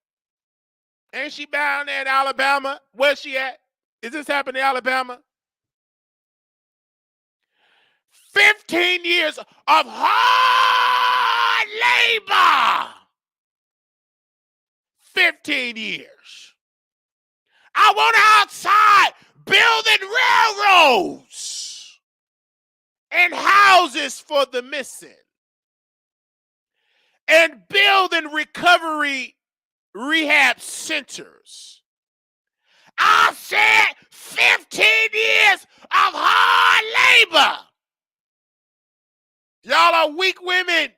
S2: Ain't she down there in Alabama? Where's she at? Is this happening in Alabama? 15 years of hard labor. 15 years. I want her outside building railroads and houses for the missing and building recovery rehab centers. I said 15 years of hard labor. Y'all are weak women.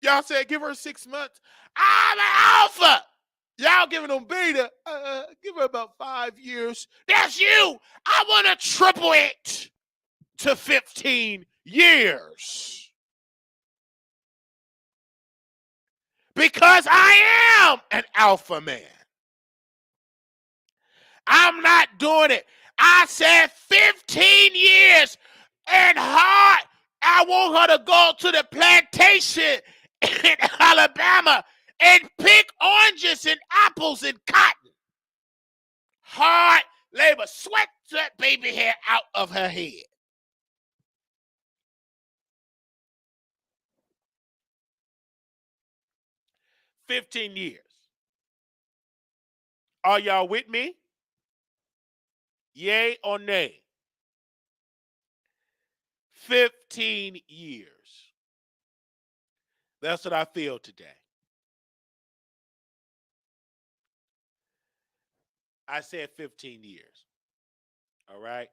S2: Y'all said give her 6 months. I'm an alpha. Y'all giving them beta. Give her about 5 years. That's you. I want to triple it to 15 years. Because I am an alpha man. I'm not doing it. I said 15 years and hard. I want her to go to the plantation in Alabama and pick oranges and apples and cotton. Hard labor. Sweat that baby hair out of her head. $15 years. Are y'all with me? Yay or nay? 15 years. That's what I feel today. I said 15 years. All right.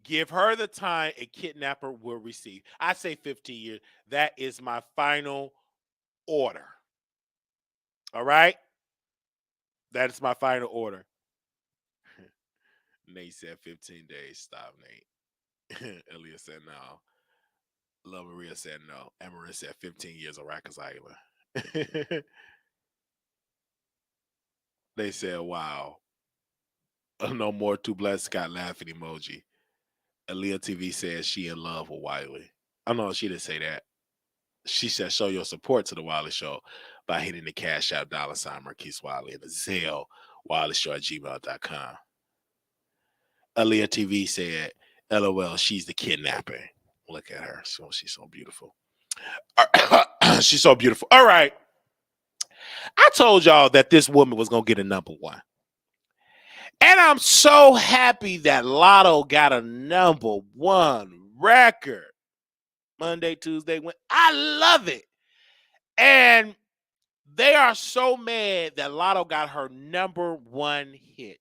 S2: Give her the time a kidnapper will receive. I say 15 years. That is my final order. All right. That is my final order. Nate said 15 days. Stop, Nate. Elliot said no. Love Maria said no. And Maria said 15 years of Rikers Island. They said, wow. No more Too Blessed Scott laughing emoji. Aaliyah TV says she in love with Wiley. Oh no, she didn't say that. She said show your support to the Wiley Show by hitting the Cash App $ Marquise Wiley and the Zelle WileyShow at gmail.com. Aaliyah TV said, LOL, she's the kidnapper. Look at her. She's so beautiful. She's so beautiful. All right. I told y'all that this woman was going to get a number one. And I'm so happy that Latto got a number one record. Monday, Tuesday, Wednesday. I love it. And they are so mad that Latto got her number one hit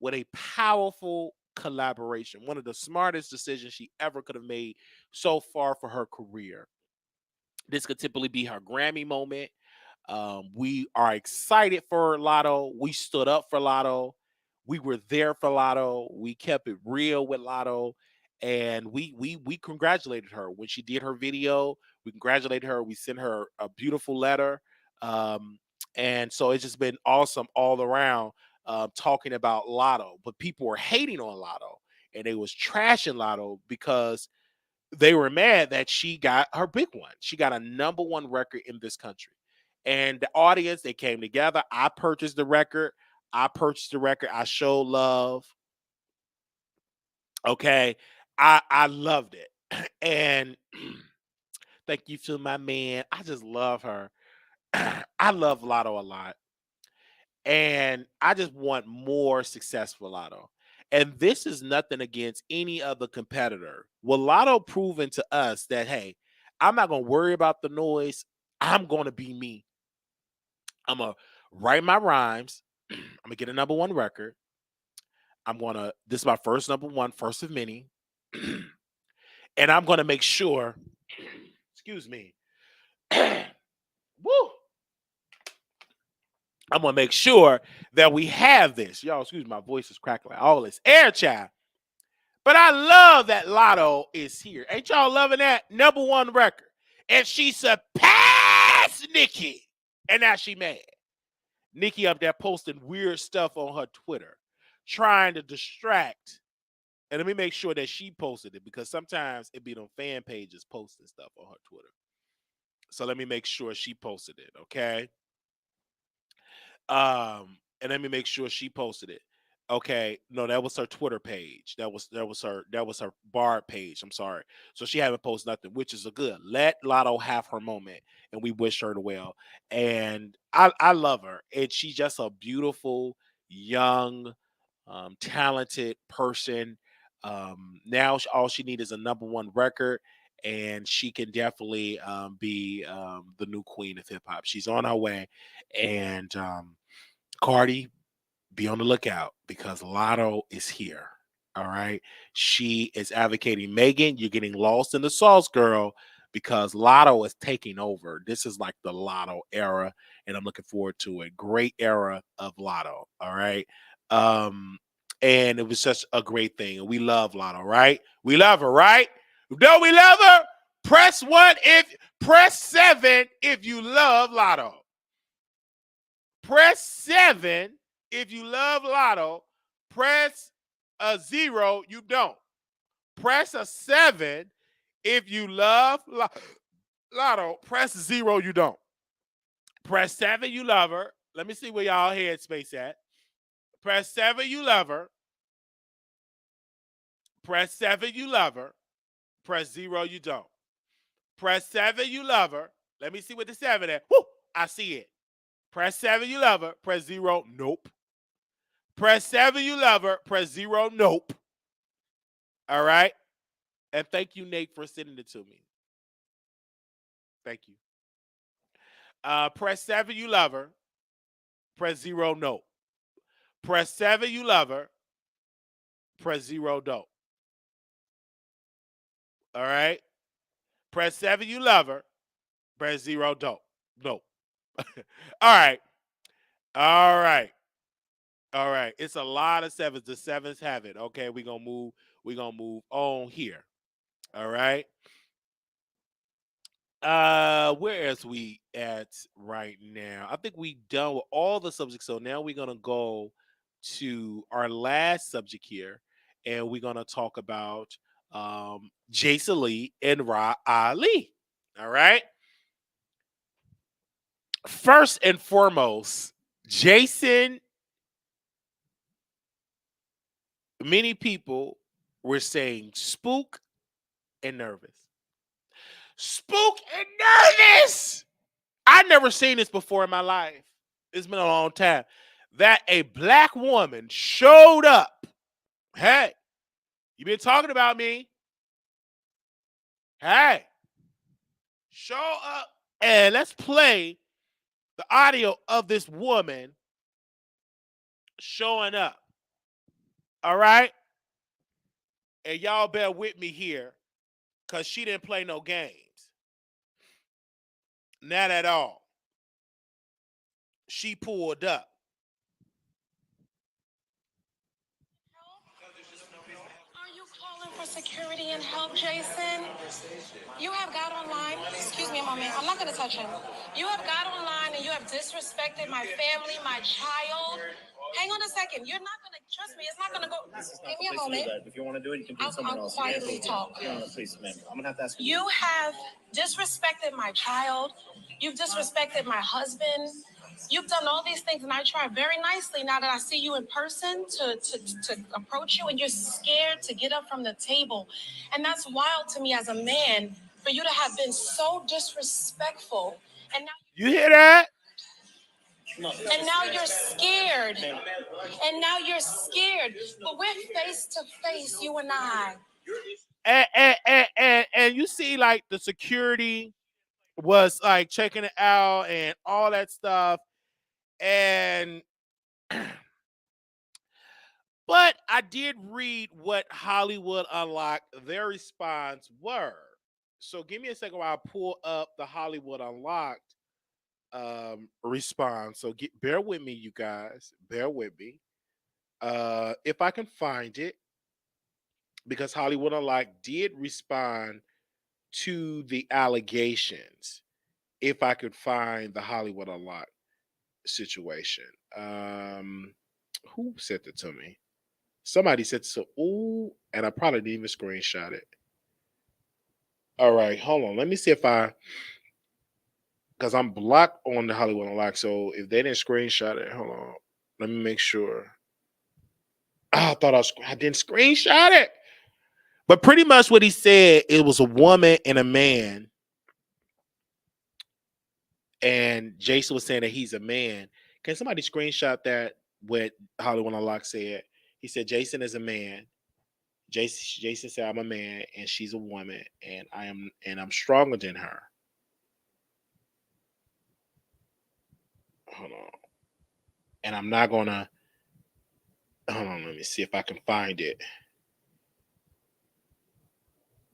S2: with a powerful collaboration. One of the smartest decisions she ever could have made so far for her career. This could typically be her Grammy moment. We are excited for Latto. We stood up for Latto. We were there for Latto. We kept it real with Latto, and we congratulated her when she did her video. We congratulated her. We sent her a beautiful letter, um, and so it's just been awesome all around. Talking about Latto, but people were hating on Latto, and they was trashing Latto because they were mad that she got her big one. She got a number one record in this country. And the audience, they came together. I purchased the record. I showed love. Okay. I loved it. And thank you to my man. I just love her. I love Lotto a lot. And I just want more success for Lotto. And this is nothing against any other competitor. Well, Lotto proven to us that, hey, I'm not going to worry about the noise. I'm going to be me. I'm going to write my rhymes. I'm going to get a number one record. This is my first number one, first of many. And I'm going to make sure, excuse me, woo, I'm going to make sure that we have this. Y'all, excuse me, my voice is crackling. All this air, child. But I love that Latto is here. Ain't y'all loving that? Number one record. And she surpassed Nicki. And now she mad. Nicki up there posting weird stuff on her Twitter, trying to distract. And let me make sure that she posted it because sometimes it be on fan pages posting stuff on her Twitter. So let me make sure she posted it, okay? And let me make sure she posted it. Okay, no, that was her Twitter page. That was her bar page. I'm sorry. So she haven't posted nothing, which is a good. Let Latto have her moment, and we wish her the well. And I love her, and she's just a beautiful, young, talented person. Now all she needs is a number one record, and she can definitely be the new queen of hip hop. She's on her way, and Cardi, be on the lookout because Latto is here. All right. She is advocating Megan. You're getting lost in the sauce, girl, because Latto is taking over. This is like the Latto era, and I'm looking forward to it. Great era of Latto. All right. Um, and it was such a great thing. And we love Latto, right? We love her, right? Don't we love her? Press 7 if you love Latto. Press 7 if you love Latto. Press a 0, you don't. Press a 7 if you love Latto. Press 0, you don't. Press 7, you love her. Let me see where y'all headspace at. Press 7, you love her. Press 7, you love her. Press 0, you don't. Press 7, you love her. Let me see what the 7 is. Woo! I see it. Press 7, you love her. Press 0, nope. Press 7, you love her. Press 0, nope. All right? And thank you, Nate, for sending it to me. Thank you. Press 7, you love her. Press 0, no. Press 7, you love her. Press 0, don't. All right? Press 7, you love her. Press 0, don't. No. All right. All right. All right. It's a lot of 7s. The 7s have it. Okay, we're gonna move. We're gonna move on here. All right. Where else we at right now? I think we done with all the subjects. So now we're gonna go to our last subject here, and we're gonna talk about Jason Lee and Ra Ali. All right. First and foremost, Jason, many people were saying spook and nervous. Spook and nervous. I never seen this before in my life. It's been a long time. That a black woman showed up. Hey, you been talking about me. Hey, show up. And let's play the audio of this woman showing up. All right. And y'all bear with me here because she didn't play no games. Not at all. She pulled up.
S3: Are you calling for security and help, Jason? You have got online. Excuse me a moment. I'm not going to touch him. You have got online and you have disrespected my family, my child. Hang on a second. You're not going to trust me. It's not going to go. Give me a moment.
S4: If you want to do it, you can put someone
S3: I'll
S4: else.
S3: quietly talk.
S4: No, please, ma'am. I'm gonna have to ask
S3: You have disrespected my child. You've disrespected my husband. You've done all these things, and I try very nicely now that I see you in person to approach you, and you're scared to get up from the table. And that's wild to me as a man for you to have been so disrespectful. And now,
S2: You hear that?
S3: you're scared. And now you're scared. But we're face to face, you and I.
S2: And you see like the security was like checking it out and all that stuff. And but I did read what Hollywood Unlocked their response were. So give me a second while I pull up the Hollywood Unlocked response. So bear with me, you guys. Bear with me. If I can find it, because Hollywood Unlocked did respond to the allegations. If I could find the Hollywood Unlocked situation. Who sent it to me? Somebody said so. Ooh, and I probably didn't even screenshot it. All right, hold on. Let me see if because I'm blocked on the Hollywood Unlocked. So if they didn't screenshot it, hold on. Let me make sure. I thought I didn't screenshot it. But pretty much what he said, it was a woman and a man. And Jason was saying that he's a man. Can somebody screenshot that? What Hollywood Unlocked said? He said Jason is a man. Jason said I'm a man and she's a woman, and I'm stronger than her. Hold on. And I'm not gonna hold on, let me see if I can find it.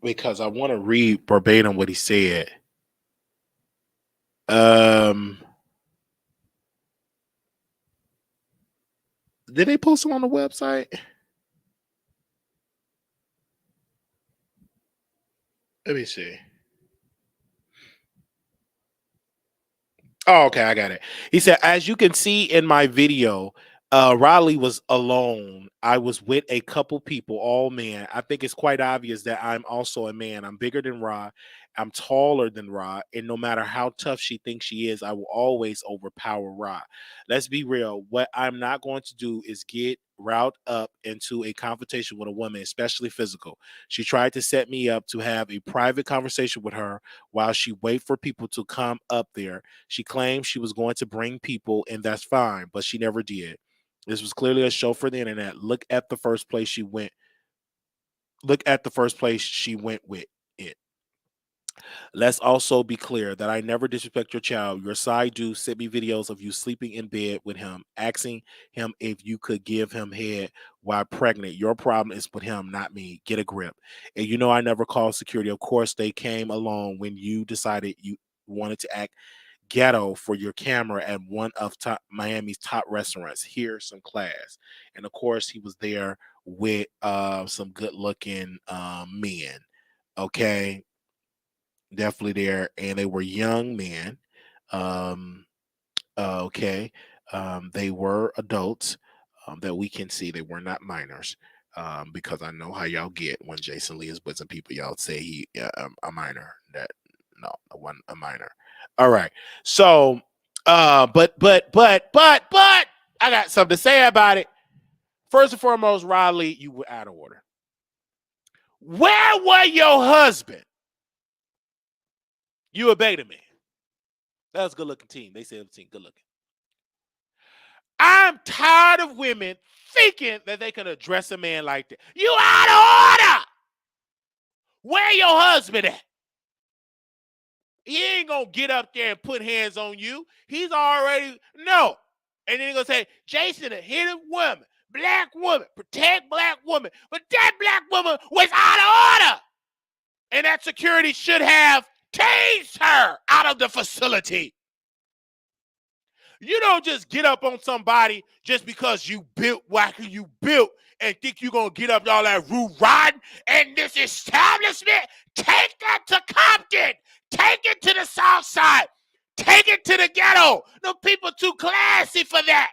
S2: Because I want to read verbatim what he said. Did they post it on the website? Let me see. Oh, okay, I got it. He said, as you can see in my video, Riley was alone. I was with a couple people, all men. I think it's quite obvious that I'm also a man. I'm bigger than Ra. I'm taller than Ra. And no matter how tough she thinks she is, I will always overpower Ra. Let's be real. What I'm not going to do is get riled up into a confrontation with a woman, especially physical. She tried to set me up to have a private conversation with her while she wait for people to come up there. She claimed she was going to bring people, and that's fine, but she never did. This was clearly a show for the internet. Look at the first place she went. Look at the first place she went with it. Let's also be clear that I never disrespect your child. Your side dude sent me videos of you sleeping in bed with him, asking him if you could give him head while pregnant. Your problem is with him, not me. Get a grip. And you know I never called security. Of course, they came along when you decided you wanted to act ghetto for your camera at one of Miami's top restaurants. Here's some class. And of course, he was there with some good looking men. Okay, definitely there, and they were young men. Um, okay, they were adults that we can see. They were not minors. because I know how y'all get when Jason Lee is with some people. Y'all say he a minor. That no, I wasn't a minor. All right. So, but I got something to say about it. First and foremost, Riley, you were out of order. Where was your husband? You a beta man. That was a good looking team. They said the team good looking. I'm tired of women thinking that they can address a man like that. You out of order. Where your husband at? He ain't gonna get up there and put hands on you. He's already no. And then he's gonna say, Jason, a hidden woman, black woman, protect black woman. But that black woman was out of order. And that security should have tased her out of the facility. You don't just get up on somebody just because you built wacky you built and think you're going to get up all that rude riding and this establishment. Take that to Compton. Take it to the South Side. Take it to the ghetto. The people too classy for that.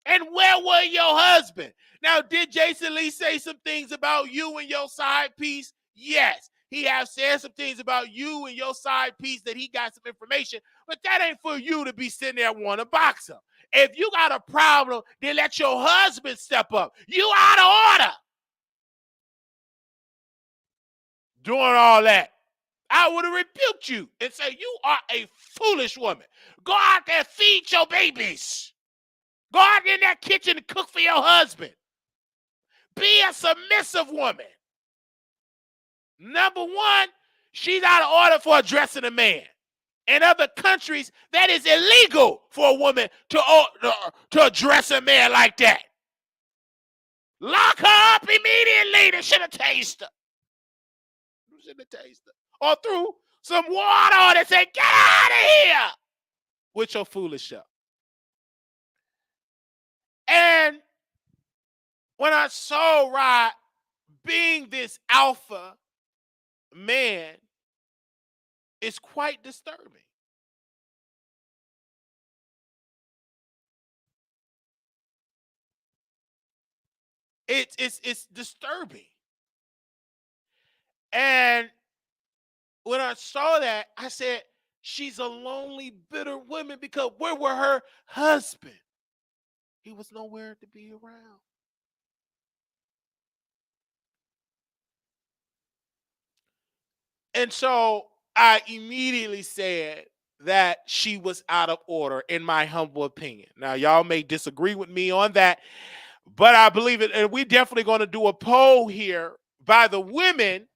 S2: And where was your husband? Now, did Jason Lee say some things about you and your side piece? Yes. He has said some things about you and your side piece that he got some information, but that ain't for you to be sitting there wanting to box him. If you got a problem, then let your husband step up. You out of order. Doing all that. I would have rebuked you and say, you are a foolish woman. Go out there and feed your babies. Go out in that kitchen and cook for your husband. Be a submissive woman. Number one, she's out of order for addressing a man. In other countries, that is illegal for a woman to address a man like that. Lock her up immediately. They should have tased her. Or threw some water on it and said, get out of here with your foolish self. And when I saw Rod being this alpha man, it's quite disturbing. It's disturbing. And when I saw that, I said, she's a lonely, bitter woman because where were her husband? He was nowhere to be around. And so I immediately said that she was out of order, in my humble opinion. Now, y'all may disagree with me on that, but I believe it. And we're definitely going to do a poll here by the women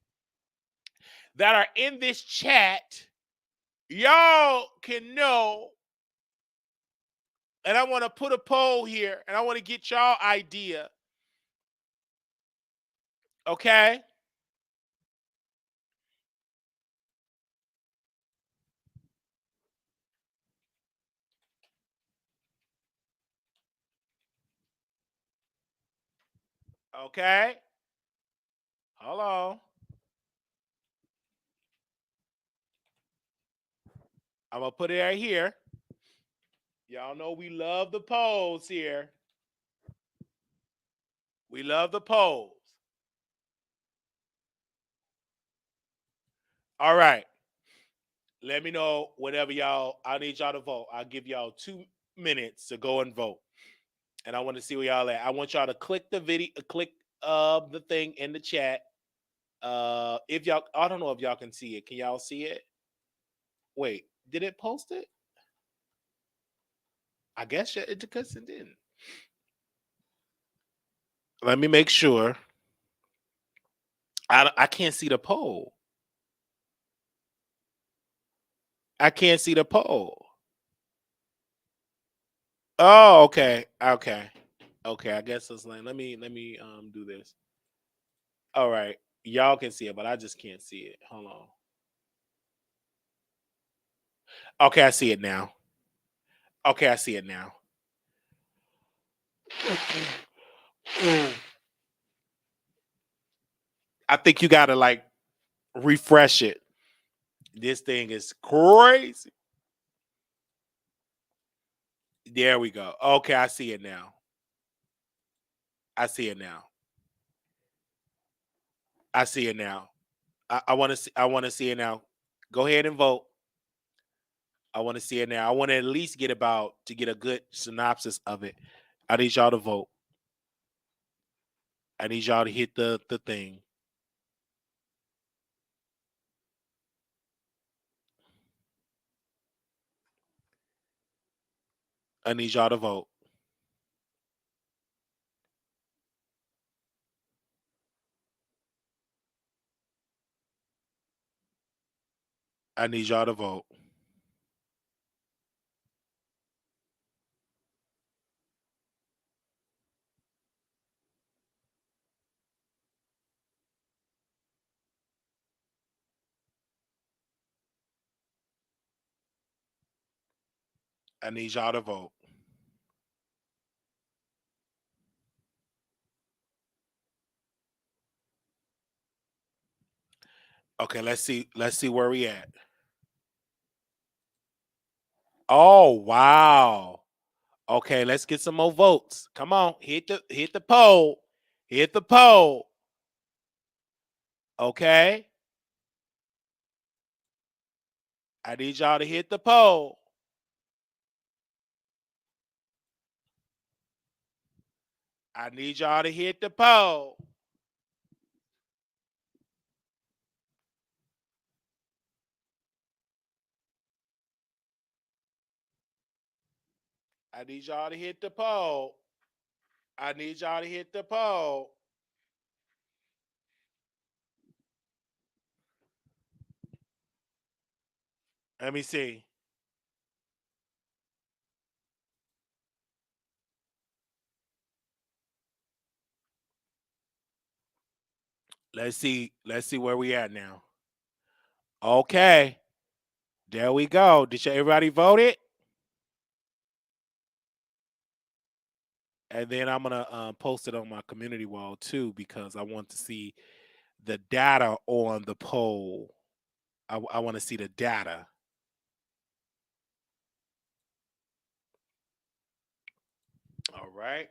S2: that are in this chat. Y'all can know. And I want to put a poll here, and I want to get y'all idea. Okay? Okay? Hold on. I'm going to put it right here. Y'all know we love the polls here. We love the polls. All right. Let me know whatever y'all, I need y'all to vote. I'll give y'all 2 minutes to go and vote. And I want to see where y'all at. I want y'all to click the video, click the thing in the chat. If y'all, I don't know if y'all can see it. Can y'all see it? Wait, did it post it? I guess it didn't. Let me make sure. I can't see the poll. I can't see the poll. Oh, okay. Okay. I guess it's like let me do this. All right. Y'all can see it, but I just can't see it. Hold on. Okay, I see it now. Okay, I see it now. I think you gotta like refresh it. This thing is crazy. There we go. Okay, I see it now. I see it now. I see it now. I want to see. I want to see it now. Go ahead and vote. I want to see it now. I want to at least get a good synopsis of it. I need y'all to vote. I need y'all to hit the thing. I need y'all to vote. I need y'all to vote. I need y'all to vote. Okay, let's see. Let's see where we at. Oh wow. Okay, let's get some more votes. Come on, hit the poll. Hit the poll. Okay. I need y'all to hit the poll. I need y'all to hit the poll. I need y'all to hit the poll. I need y'all to hit the poll. Let me see. Let's see. Let's see where we at now. Okay. There we go. Did everybody vote it? And then I'm gonna post it on my community wall too because I want to see the data on the poll. I want to see the data. All right.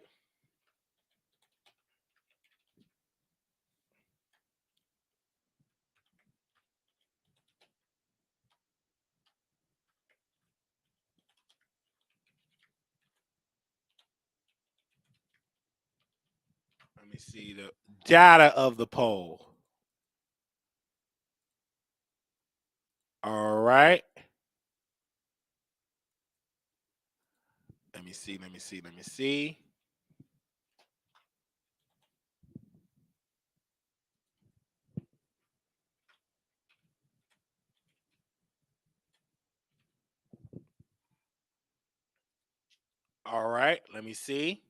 S2: Let me see the data of the poll. All right. Let me see. Let me see. Let me see. All right. Let me see.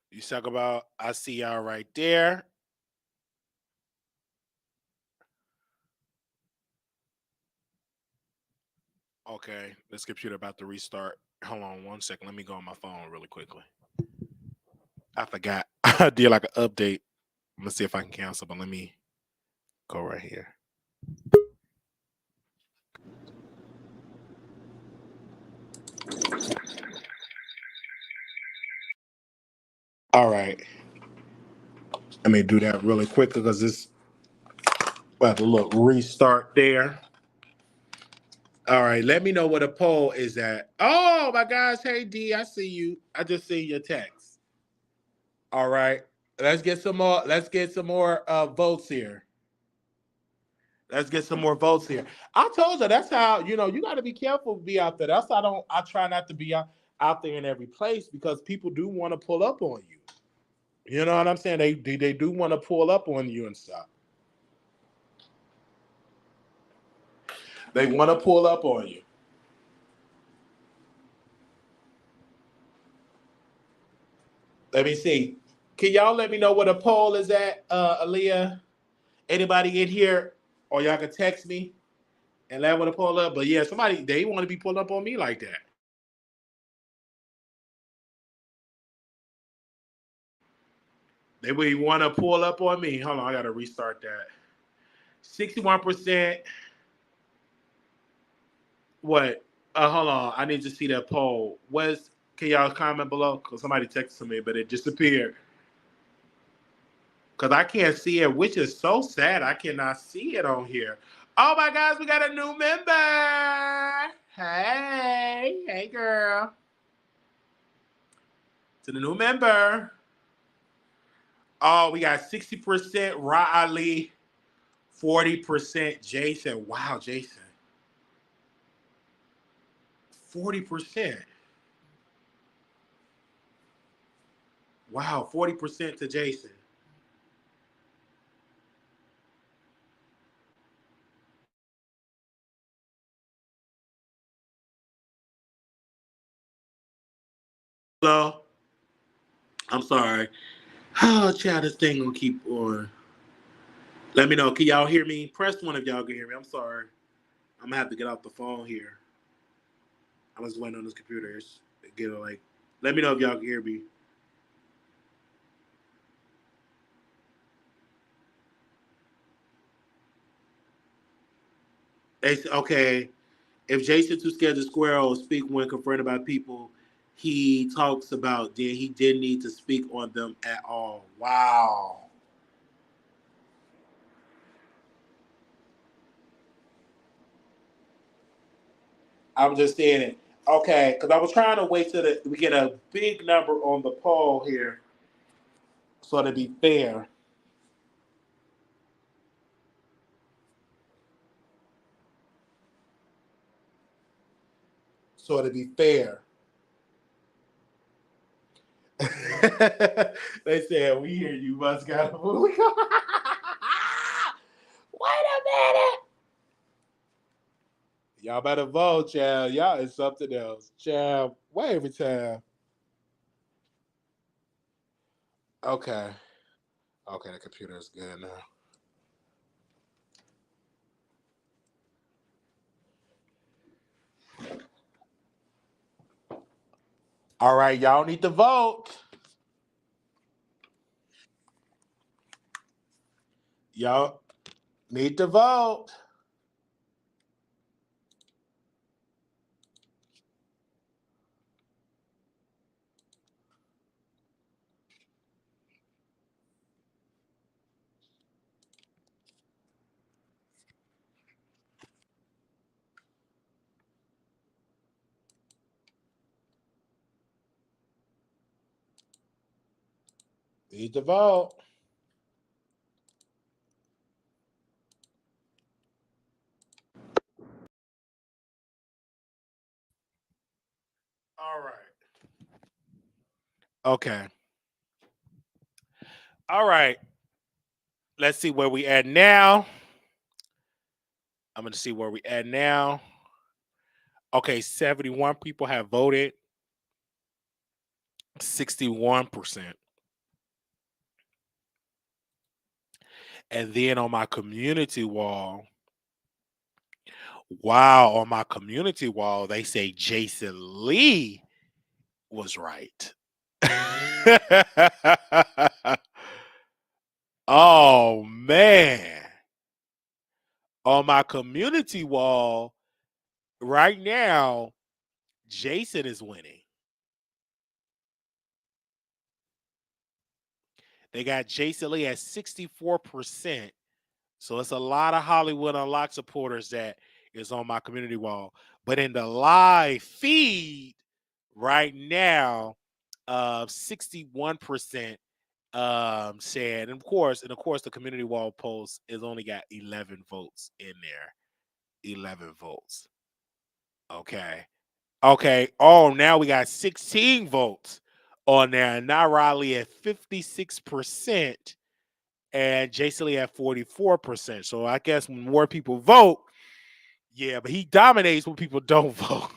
S2: You talk about, I see y'all right there. Okay. This computer about to restart. Hold on 1 second. Let me go on my phone really quickly. I forgot. I did like an update. I'm gonna see if I can cancel, but let me go right here. All right. Let me do that really quick because this about to look restart there. All right. Let me know where the poll is at. Oh my gosh. Hey D, I see you. I just see your text. All right. Let's get some more. Let's get some more votes here. Let's get some more votes here. I told you that's how you got to be careful to be out there. That's how I try not to be out there in every place because people do want to pull up on you. You know what I'm saying? They do want to pull up on you and stuff. They want to pull up on you. Let me see. Can y'all let me know where the poll is at, Aaliyah? Anybody in here, or y'all can text me and let me know pull up. But yeah, somebody they want to be pulled up on me like that. They really want to pull up on me. Hold on, I gotta restart that. 61%. What? Hold on. I need to see that poll. Can y'all comment below? Because somebody texted me, but it disappeared. Because I can't see it, which is so sad. I cannot see it on here. Oh my gosh, we got a new member. Hey, hey girl. To the new member. Oh, we got 60% Riley, 40% Jason. Wow, Jason. 40%. Wow, 40% to Jason. Hello? I'm sorry. Oh, child, this thing gonna keep on. Let me know. Can y'all hear me? Press one if y'all can hear me. I'm sorry. I'm gonna have to get off the phone here. I'm just waiting on this computer. Get it like. Let me know if y'all can hear me. Okay. If Jason too scared to square or speak when confronted by people he talks about, then he didn't need to speak on them at all. Wow. I'm just saying it. Okay, because I was trying to wait till we get a big number on the poll here, so to be fair. So to be fair. They said, we hear you must got a movie. Wait a minute. Y'all better vote, child. Y'all is something else. Child, wait every time. Okay. Okay, the computer is good now. All right, y'all need to vote. Y'all need to vote. Need to vote. All right. Okay. All right. Let's see where we at now. I'm going to see where we at now. Okay, 71 people have voted. 61%. And then on my community wall, on my community wall, they say Jason Lee was right. Oh, man. On my community wall, right now, Jason is winning. They got Jason Lee at 64%. So it's a lot of Hollywood Unlocked supporters that is on my community wall. But in the live feed right now, 61% said, and of course, the community wall post is only got 11 votes in there. 11 votes. Okay. Okay. Oh, now we got 16 votes on there. Now Riley at 56%. And Jason Lee at 44%. So I guess when more people vote, yeah, but he dominates when people don't vote.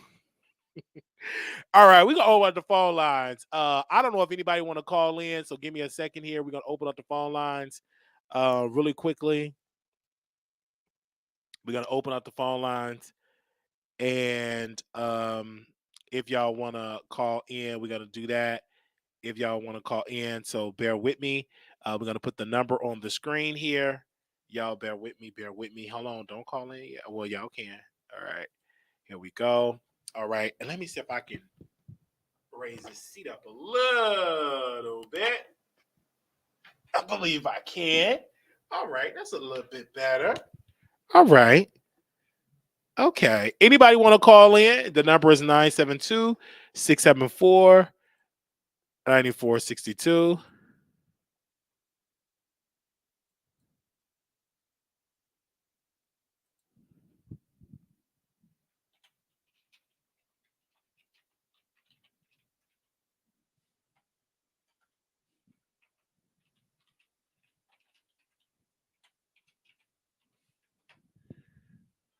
S2: All right, we're gonna open up the phone lines. I don't know if anybody want to call in, so give me a second here. We're gonna open up the phone lines really quickly. We're gonna open up the phone lines, and if y'all want to call in, we're gonna do that. If y'all want to call in, so bear with me. We're gonna put the number on the screen here. Y'all bear with me. Bear with me. Hold on. Don't call in yet. Well, y'all can. All right. Here we go. All right. And let me see if I can raise this seat up a little bit. I believe I can. All right, that's a little bit better. All right. Okay. Anybody want to call in? The number is 972-674-9462.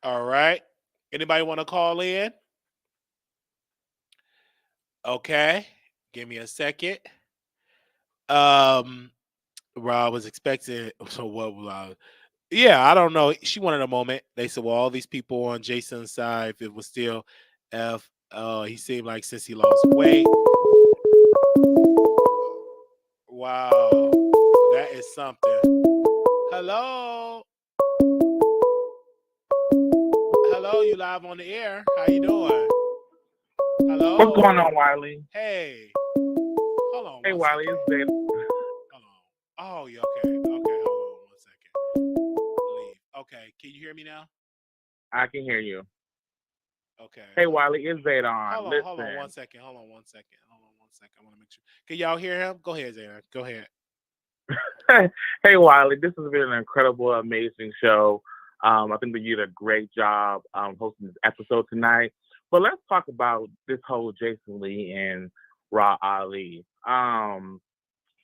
S2: All right. Anybody want to call in? Okay. Give me a second. Rob was expecting. So what was I? Yeah, I don't know. She wanted a moment. They said, well, all these people on Jason's side, if it was still F, he seemed like since he lost weight. Wow. That is something. Hello. Hello, you live on the air. How you doing? Hello.
S5: What's going on, Wiley?
S2: Hey. Hold on.
S5: Hey, Wiley, it's Zay.
S2: Hold on. Oh, yeah, okay. Okay, hold on 1 second. Leave. Okay, can you hear me now?
S5: I can hear you.
S2: Okay.
S5: Hey, Wiley, it's Zaydan.
S2: Hold on 1 second. Hold on 1 second. I want to make sure. Can y'all hear him? Go ahead, Zaydan. Go ahead.
S5: Hey, Wiley, this has been an incredible, amazing show. I think that you did a great job hosting this episode tonight. But let's talk about this whole Jason Lee and Ra Ali.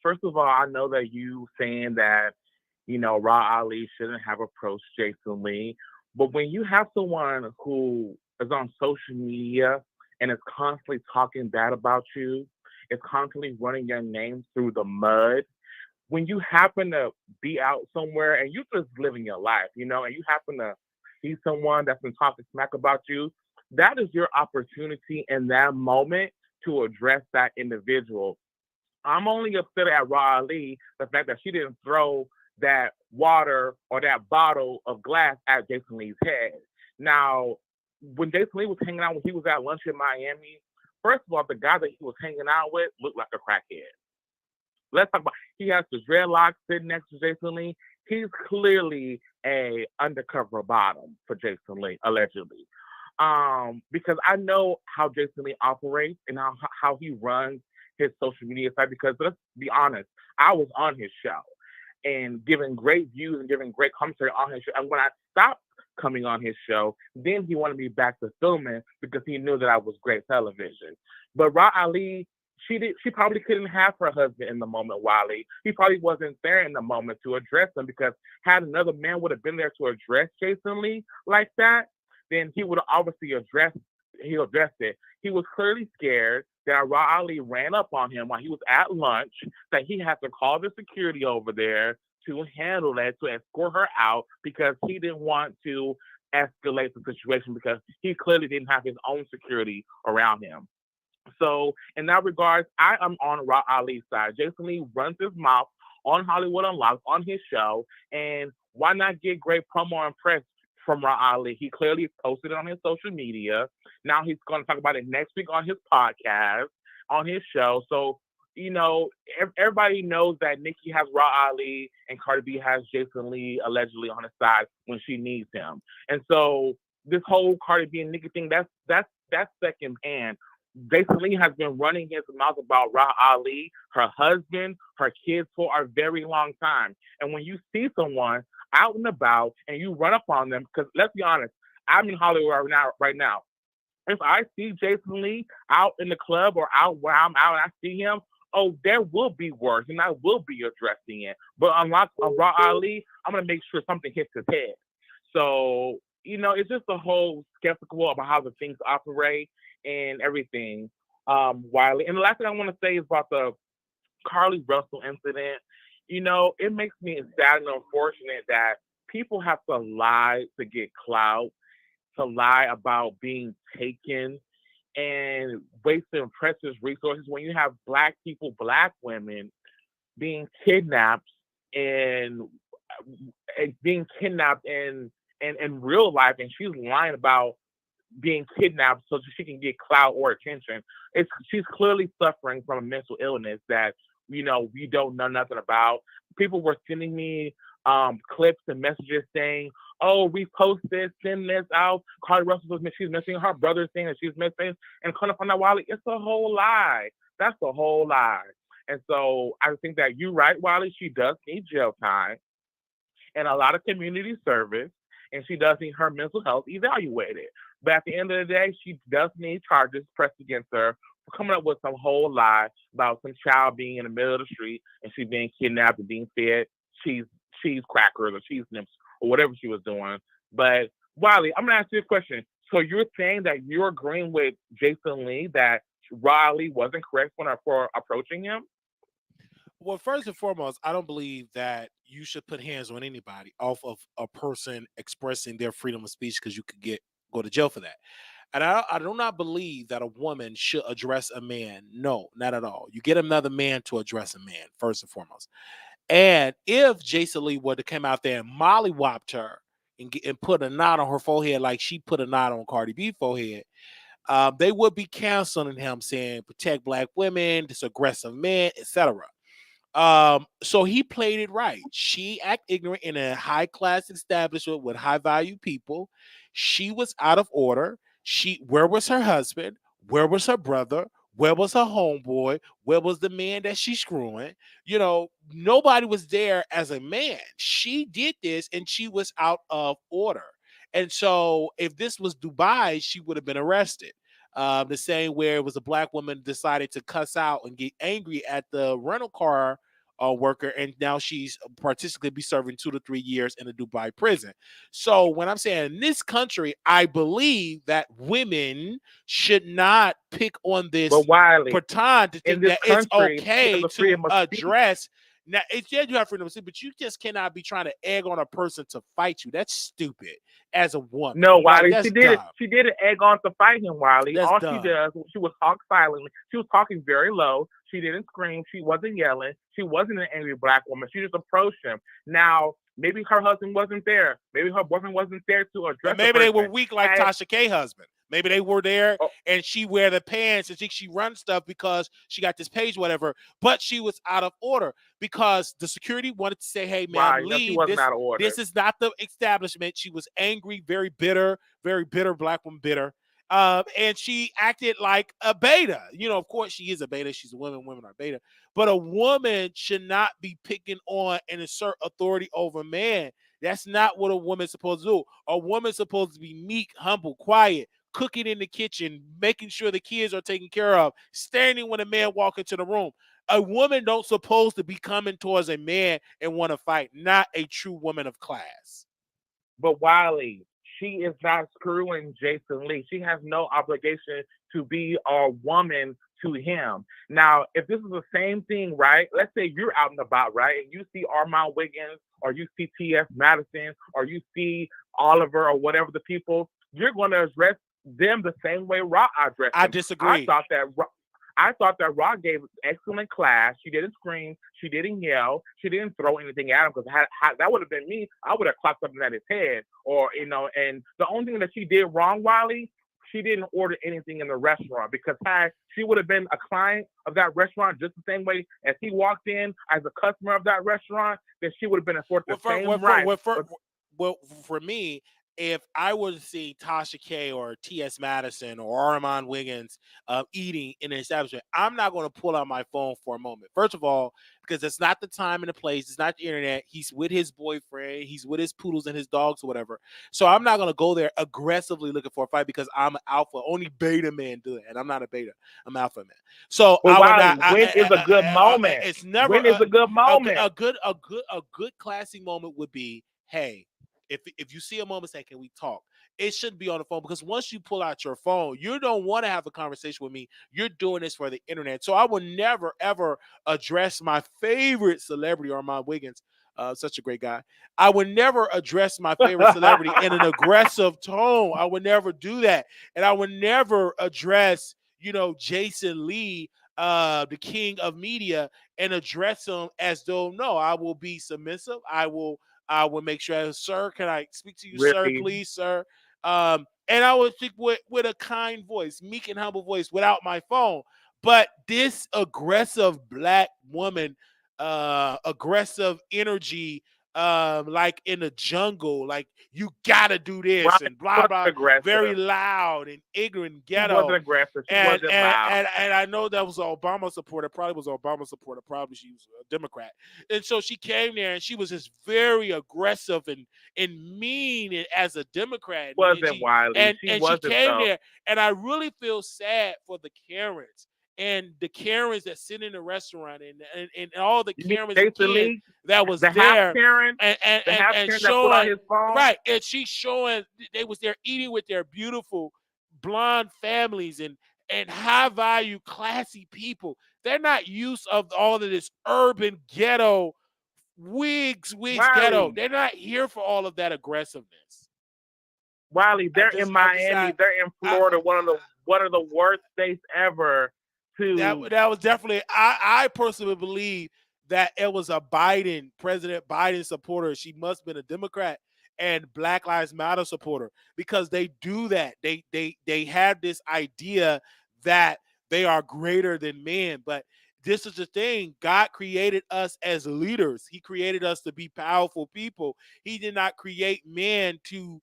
S5: First of all, I know that you saying that, Ra Ali shouldn't have approached Jason Lee. But when you have someone who is on social media and is constantly talking bad about you, is constantly running your name through the mud, when you happen to be out somewhere and you're just living your life, and you happen to see someone that's been talking smack about you, that is your opportunity in that moment to address that individual. I'm only upset at Ra Ali, the fact that she didn't throw that water or that bottle of glass at Jason Lee's head. Now, when Jason Lee was hanging out, when he was at lunch in Miami, first of all, the guy that he was hanging out with looked like a crackhead. Let's talk about, he has the dreadlocks sitting next to Jason Lee. He's clearly a undercover bottom for Jason Lee, allegedly. Because I know how Jason Lee operates and how he runs his social media site, because let's be honest, I was on his show and giving great views and giving great commentary on his show. And when I stopped coming on his show, then he wanted me back to filming because he knew that I was great television. But Ra Ali, she probably couldn't have her husband in the moment, Wiley. He probably wasn't there in the moment to address him, because had another man would have been there to address Jason Lee like that, then he would have obviously addressed it. He was clearly scared that Ra Ali ran up on him while he was at lunch, that he had to call the security over there to handle that, to escort her out, because he didn't want to escalate the situation, because he clearly didn't have his own security around him. So in that regard, I am on Ra Ali's side. Jason Lee runs his mouth on Hollywood Unlocked on his show, and why not get great promo and press from Ra Ali? He clearly posted it on his social media. Now he's going to talk about it next week on his podcast, on his show. So, everybody knows that Nicki has Ra Ali and Cardi B has Jason Lee allegedly on his side when she needs him. And so this whole Cardi B and Nicki thing, that's second hand. Jason Lee has been running his mouth about Ra Ali, her husband, her kids for a very long time. And when you see someone out and about and you run up on them, because let's be honest, I'm in Hollywood right now. If I see Jason Lee out in the club or out where I'm out and I see him, there will be words and I will be addressing it. But unlike Ra Ali, I'm going to make sure something hits his head. So, it's just a whole skeptical about how the things operate and everything, Wiley. And the last thing I want to say is about the Carlee Russell incident. It makes me sad and unfortunate that people have to lie to get clout, to lie about being taken and wasting precious resources when you have Black people, Black women being kidnapped and being kidnapped in real life, and she's lying about being kidnapped so she can get clout or attention. She's clearly suffering from a mental illness that we don't know nothing about. People were sending me clips and messages saying, "Oh, repost this, send this out. Carlee Russell was she's missing. Her brother's saying that she's missing." And kind of find out, Wiley, it's a whole lie. That's a whole lie. And so I think that you're right, Wiley. She does need jail time and a lot of community service, and she does need her mental health evaluated. But at the end of the day, she does need charges pressed against her for coming up with some whole lie about some child being in the middle of the street and she being kidnapped and being fed cheese crackers or cheese nips or whatever she was doing. But Wiley, I'm gonna ask you a question. So you're saying that you're agreeing with Jason Lee that Riley wasn't correct for approaching him?
S2: Well, first and foremost, I don't believe that you should put hands on anybody off of a person expressing their freedom of speech because you could go to jail for that. And I do not believe that a woman should address a man. No, not at all. You get another man to address a man, first and foremost. And if Jason Lee were to come out there and mollywopped her and put a knot on her forehead like she put a knot on Cardi B's forehead, they would be canceling him, saying protect black women, this aggressive man, etc. So he played it right. She act ignorant in a high class establishment with high value people. She was out of order. Where was her husband? Where was her brother? Where was her homeboy? Where was the man that she's screwing? Nobody was there as a man. She did this and she was out of order. And so if this was Dubai, she would have been arrested. The same where it was a black woman decided to cuss out and get angry at the rental car worker, and now she's particularly be serving 2 to 3 years in a Dubai prison. So when I'm saying in this country, I believe that women should not pick on this baton to think that it's okay to address. Now, it's you have freedom of speech, but you just cannot be trying to egg on a person to fight you. That's stupid as a woman.
S5: No, Wiley, she did it. She did an egg on to fight him, Wiley.
S2: That's
S5: All
S2: dumb.
S5: she does, she was talk silently. She was talking very low. She didn't scream. She wasn't yelling. She wasn't an angry black woman. She just approached him. Now, maybe her husband wasn't there. Maybe her boyfriend wasn't there to address.
S2: Maybe they were weak like Tasha K's husband. Maybe they were there and she wear the pants and she runs stuff because she got this page, whatever. But she was out of order because the security wanted to say, "Hey, man, leave. This is not the establishment." She was angry, very bitter black woman, bitter. And she acted like a beta. Of course she is a beta. She's a woman. Women are beta. But a woman should not be picking on and assert authority over a man. That's not what a woman's supposed to do. A woman's supposed to be meek, humble, quiet, cooking in the kitchen, making sure the kids are taken care of, standing when a man walks into the room. A woman don't supposed to be coming towards a man and want to fight. Not a true woman of class.
S5: But Wiley, she is not screwing Jason Lee. She has no obligation to be a woman to him. Now, if this is the same thing, right? Let's say you're out and about, right? And you see Armand Wiggins or you see T.S. Madison or you see Oliver or whatever the people, you're going to address them the same way Raw addressed them.
S2: I disagree.
S5: I thought that Raw gave excellent class. She didn't scream. She didn't yell. She didn't throw anything at him because that would have been me. I would have clapped something at his head. And the only thing that she did wrong, Wiley, she didn't order anything in the restaurant because she would have been a client of that restaurant just the same way as he walked in as a customer of that restaurant, then she would have been afforded the same right.
S2: Well, for me, if I were to see Tasha K or T.S. Madison or Armand Wiggins eating in an establishment, I'm not going to pull out my phone for a moment. First of all, because it's not the time and the place. It's not the internet. He's with his boyfriend. He's with his poodles and his dogs or whatever. So I'm not going to go there aggressively looking for a fight because I'm an alpha. Only beta men do it. And I'm not a beta. I'm alpha man. So
S5: when is a good moment?
S2: It's never
S5: when is a good moment?
S2: A good classy moment would be, hey, if you see a moment, say, can we talk? It shouldn't be on the phone because once you pull out your phone, you don't want to have a conversation with me. You're doing this for the internet. So I will never, ever address my favorite celebrity, Armand Wiggins, such a great guy. I would never address my favorite celebrity in an aggressive tone. I would never do that. And I would never address, Jason Lee, the king of media, and address him as though, no, I will be submissive. I will make sure, sir, can I speak to you, sir, please, sir? And I would speak with a kind voice, meek and humble voice, without my phone. But this aggressive black woman, aggressive energy, like in the jungle, like you gotta do this
S5: Right.
S2: and
S5: She
S2: blah
S5: wasn't
S2: blah, very
S5: aggressive.
S2: loud and ignorant,
S5: She wasn't
S2: ghetto.
S5: aggressive. She
S2: And
S5: wasn't
S2: and
S5: loud.
S2: and and I know that was an Obama supporter. Probably was an Obama supporter. Probably she was a Democrat. And so she came there and she was just very aggressive and mean as a Democrat.
S5: Wasn't Wiley. She
S2: And she
S5: wasn't
S2: came
S5: though.
S2: there, and I really feel sad for the Karens and the Karens that sit in the restaurant and all the
S5: You mean
S2: Karens
S5: Jason
S2: again
S5: Lee,
S2: that was
S5: the half
S2: there
S5: Karen, the half
S2: and
S5: Karen that put on
S2: showing
S5: his phone?
S2: right, and she's showing they was there eating with their beautiful blonde families and high value classy people. They're not used of all of this urban ghetto wigs ghetto.
S5: Wiley,
S2: They're not here for all of that aggressiveness.
S5: Wiley, they're in
S2: I just
S5: Miami, they're in
S2: I,
S5: Florida, one of the worst states ever to
S2: that was definitely I personally believe that it was a President Biden supporter. She must have been a Democrat and Black Lives Matter supporter because they do that. They have this idea that they are greater than men, but this is the thing. God created us as leaders. He created us to be powerful people. He did not create men to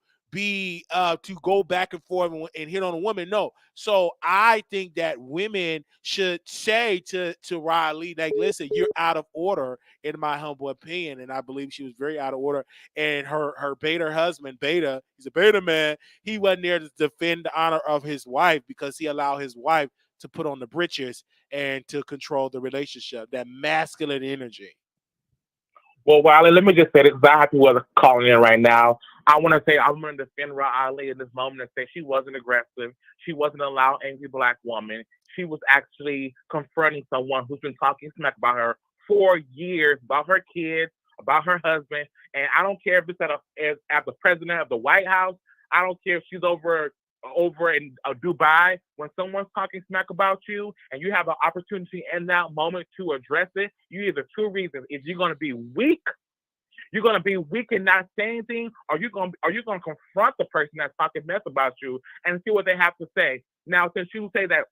S2: go back and forth and hit on a woman. No. So I think that women should say to Riley, like, listen, you're out of order, in my humble opinion. And I believe she was very out of order. And her beta husband, Beta, he's a beta man. He wasn't there to defend the honor of his wife because he allowed his wife to put on the britches and to control the relationship, that masculine energy.
S5: Well, Wiley, let me just say this because I have people calling in right now. I want to say I'm going to defend Riley in this moment and say she wasn't aggressive. She wasn't a loud, angry black woman. She was actually confronting someone who's been talking smack about her for years, about her kids, about her husband. And I don't care if it's at the president of the White House. I don't care if she's over in Dubai. When someone's talking smack about you and you have an opportunity in that moment to address it, you either two reasons. If you're going to be weak, and not say anything, or you're going to confront the person that's talking mess about you and see what they have to say. Now, since you say that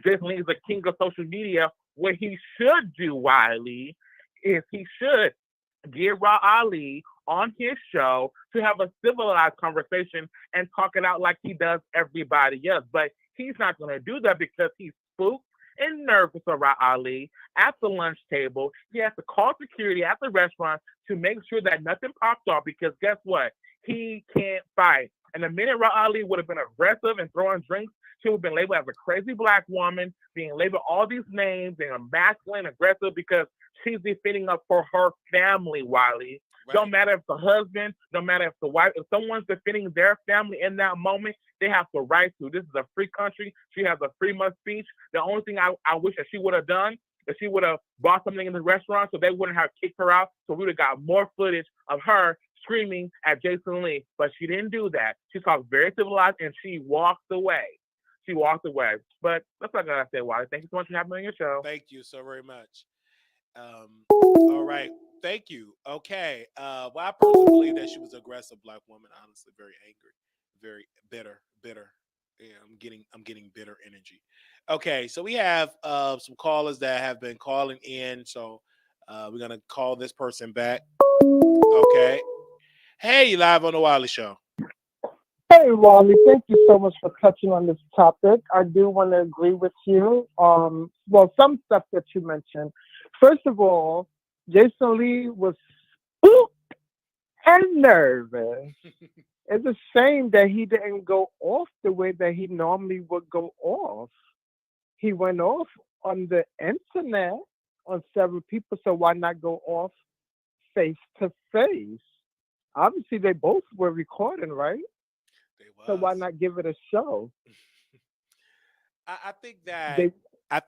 S5: Jason Lee is the king of social media, what he should do, Wiley, is he should get Ra Ali on his show to have a civilized conversation and talk it out like he does everybody else. But he's not going to do that because he's spooked and nervous around Ali at the lunch table. He has to call security at the restaurant to make sure that nothing pops off because guess what? He can't fight. And the minute Ra Ali would have been aggressive and throwing drinks, she would have been labeled as a crazy black woman, being labeled all these names, being masculine, aggressive, because she's defending up for her family, Wiley. Right. Don't matter if the husband, don't matter if the wife, if someone's defending their family in that moment, they have the right to. This is a free country. She has a freedom of speech. The only thing I wish that she would have done is she would have bought something in the restaurant so they wouldn't have kicked her out. So we would have got more footage of her screaming at Jason Lee. But she didn't do that. She talked very civilized and she walked away. But that's not gonna say why. Thank you so much for having me on your show.
S2: Thank you so very much. All right. Thank you. Okay. Well, I personally believe that she was an aggressive black woman, honestly, very angry, very bitter. Yeah, I'm getting bitter energy. Okay, so we have some callers that have been calling in. So we're gonna call this person back. Okay. Hey, you live on the Wiley Show.
S6: Hey, Wally, thank you so much for touching on this topic. I do want to agree with you. Well, some stuff that you mentioned. First of all, Jason Lee was spooked and nervous. It's a shame that he didn't go off the way that he normally would go off. He went off on the internet on several people, so why not go off face to face? Obviously, they both were recording, right? So why not give it a show?
S2: I think that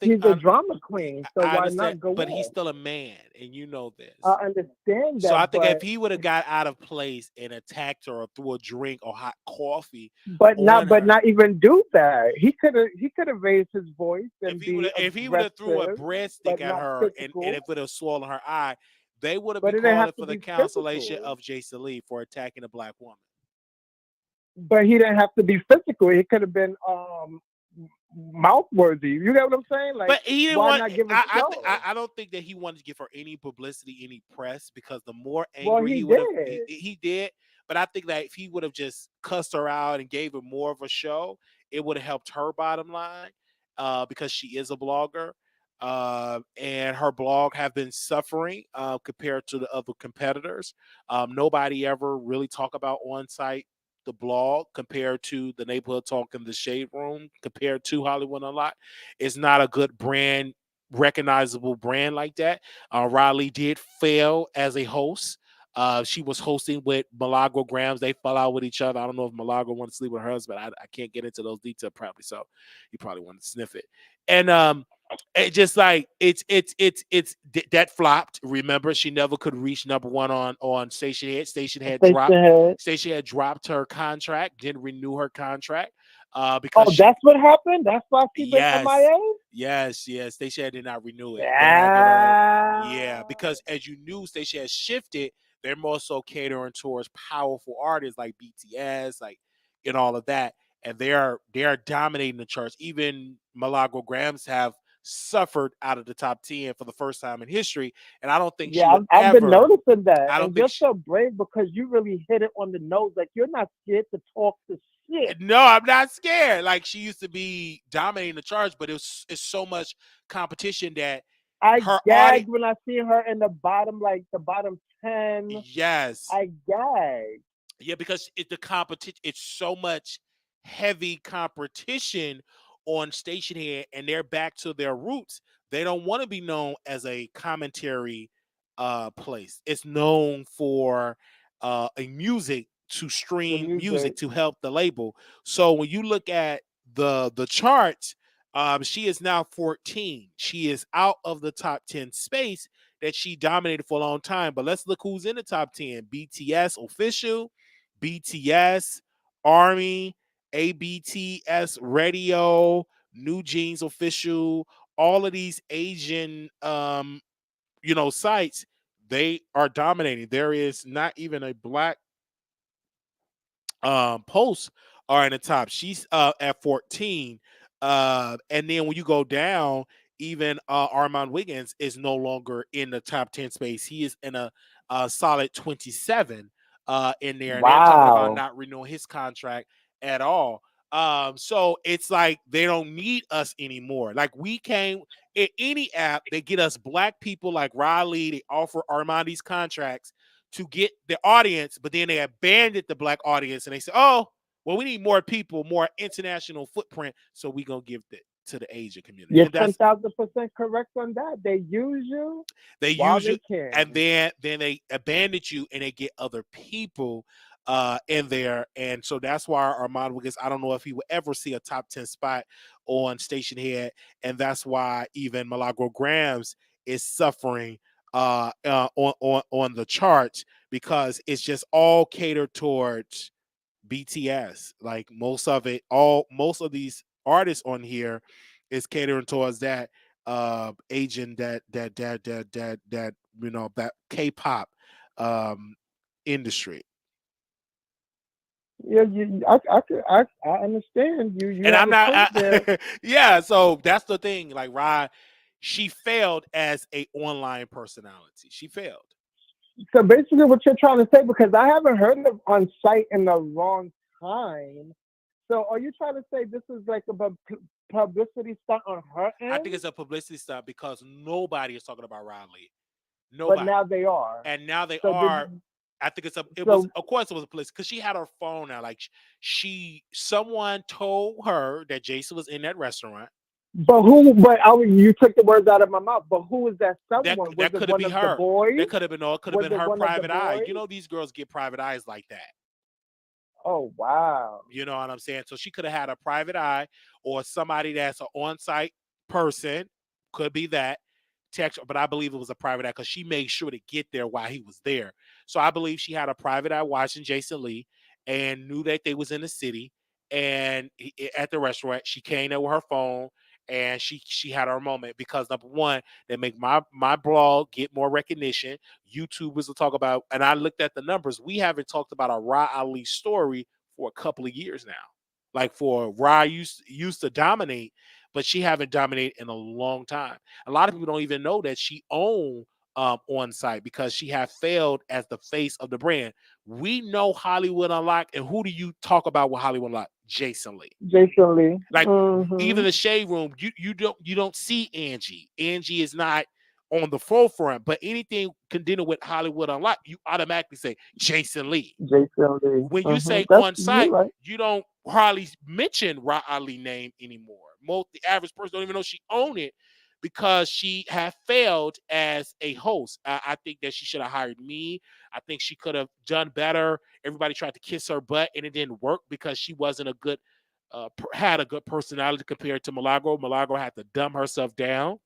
S6: he's a drama queen, so why not go?
S2: But he's still a man, and you know this.
S6: I understand that.
S2: So I think if he would have got out of place and attacked her or threw a drink or hot coffee,
S6: but not even do that. He could have raised his voice and
S2: if he would have threw a breadstick at her and it would have swollen her eye, they would have been calling for the cancellation of Jason Lee for attacking a black woman.
S6: but he didn't have to be physical. He could have been mouth worthy. You get what I'm saying? Like,
S2: But he didn't
S6: why
S2: want.
S6: not give a show?
S2: I don't think that he wanted to give her any publicity, any press, because the more
S6: Well,
S2: angry
S6: he
S2: he would have,
S6: did.
S2: he did. But I think that if he would have just cussed her out and gave her more of a show, it would have helped her bottom line, because she is a blogger, and her blog have been suffering compared to the other competitors. Nobody ever really talk about on site the blog compared to the neighborhood talk in the shade room compared to Hollywood Unlocked. It's not a good brand, recognizable brand like that. Riley did fail as a host. She was hosting with Milagro Grams. They fell out with each other. I don't know if Milagro wanted to sleep with her husband. I can't get into those details probably, so you probably want to sniff it. And it just like that flopped. Remember, she never could reach number one on Station Head. Station had dropped her contract, didn't renew her contract. Because
S6: that's what happened. That's why she been
S2: yes,
S6: MIA.
S2: yes, Station Head did not renew it. They had given her, yeah, because as you knew, Station had shifted. They're more so catering towards powerful artists like BTS, like and all of that, and they are dominating the charts. Even Milagro Grams have suffered out of the top 10 for the first time in history, and I don't think she
S6: Yeah,
S2: would
S6: I've been
S2: ever.
S6: noticing that,
S2: I don't
S6: and
S2: think
S6: you're so brave because you really hit it on the nose. Like, you're not scared to talk the shit.
S2: No, I'm not scared. Like, she used to be dominating the charts, but it's so much competition that
S6: I
S2: her audience.
S6: gagged when I see her in the bottom, like the bottom 10.
S2: Yes,
S6: I gagged.
S2: yeah, because the competition. It's so much heavy competition on Station Head, and they're back to their roots. They don't want to be known as a commentary place. It's known for a music to
S6: The
S2: stream music
S6: music.
S2: to help the label. So when you look at the charts, she is now 14. She is out of the top 10 space that she dominated for a long time. But let's look who's in the top 10. BTS Official, BTS, Army, ABTS Radio, New Jeans Official, all of these Asian sites, they are dominating. There is not even a black posts are in the top. She's at 14. And then when you go down, even Armand Wiggins is no longer in the top 10 space. He is in a solid 27 in there. And they're talking about
S6: Wow.
S2: not renewing his contract at all. So it's like they don't need us anymore. Like, we came in any app, they get us black people like Riley, they offer Armand these contracts to get the audience, but then they abandoned the black audience and they said, "Oh, well, we need more people, more international footprint, so we gonna give it to the Asian community."
S6: You're
S2: And that's
S6: 10,000% correct on that. They use you
S2: they
S6: while
S2: use you,
S6: they can.
S2: and then they abandon you, and they get other people in there, and so that's why Armand Wiggins. I don't know if he will ever see a top 10 spot on Station Head, and that's why even Milagro Grams is suffering on the charts, because it's just all catered towards BTS. Like, most of these artists on here is catering towards that Asian, that that K-pop um industry.
S6: Yeah, I understand you. You
S2: And
S6: have
S2: I'm
S6: a point there.
S2: yeah, so that's the thing. Like, Rod, she failed as a online personality. She failed.
S6: So basically, what you're trying to say, because I haven't heard of on site in a long time. So are you trying to say this is like a publicity stunt on her
S2: I think
S6: end?
S2: it's a publicity stunt because nobody is talking about Riley.
S6: But
S2: Nobody.
S6: now they are.
S2: And now they
S6: So
S2: are.
S6: did
S2: I think it was,
S6: so.
S2: of course it was a police, because she had her phone now. Like, someone told her that Jason was in that restaurant.
S6: But who? But you took the words out of my mouth. But who was that
S2: That
S6: someone? Was
S2: that
S6: it
S2: could have
S6: one
S2: been
S6: of the
S2: her.
S6: boys?
S2: That could have been all. Could have
S6: Was
S2: been
S6: it
S2: her
S6: one of the
S2: private eye.
S6: boys?
S2: You know, these girls get private eyes like that.
S6: Oh wow.
S2: You know what I'm saying? So she could have had a private eye, or somebody that's an on-site person. Could be that text, but I believe it was a private eye because she made sure to get there while he was there. So I believe she had a private eye watching Jason Lee and knew that they was in the city, and at the restaurant. She came there with her phone, and she had her moment, because number one, they make my blog get more recognition. YouTubers will talk about, and I looked at the numbers. We haven't talked about a Ra Ali story for a couple of years now. Like for Rye used to dominate, but she haven't dominated in a long time. A lot of people don't even know that she owned on site because she had failed as the face of the brand. We know Hollywood Unlocked, and who do you talk about with Hollywood Unlocked? Jason Lee.
S6: Jason Lee.
S2: Like even the Shade Room, you don't see Angie. Angie is not on the forefront, but anything contending with Hollywood Unlocked, you automatically say Jason Lee.
S6: Jason Lee.
S2: When you say
S6: That's
S2: on site,
S6: right.
S2: you don't hardly mention Ra Ali name anymore. The average person don't even know she owned it because she had failed as a host. I think that she should have hired me. I think she could have done better. Everybody tried to kiss her butt and it didn't work because she wasn't a good, had a good personality compared to Milagro. Milagro had to dumb herself down.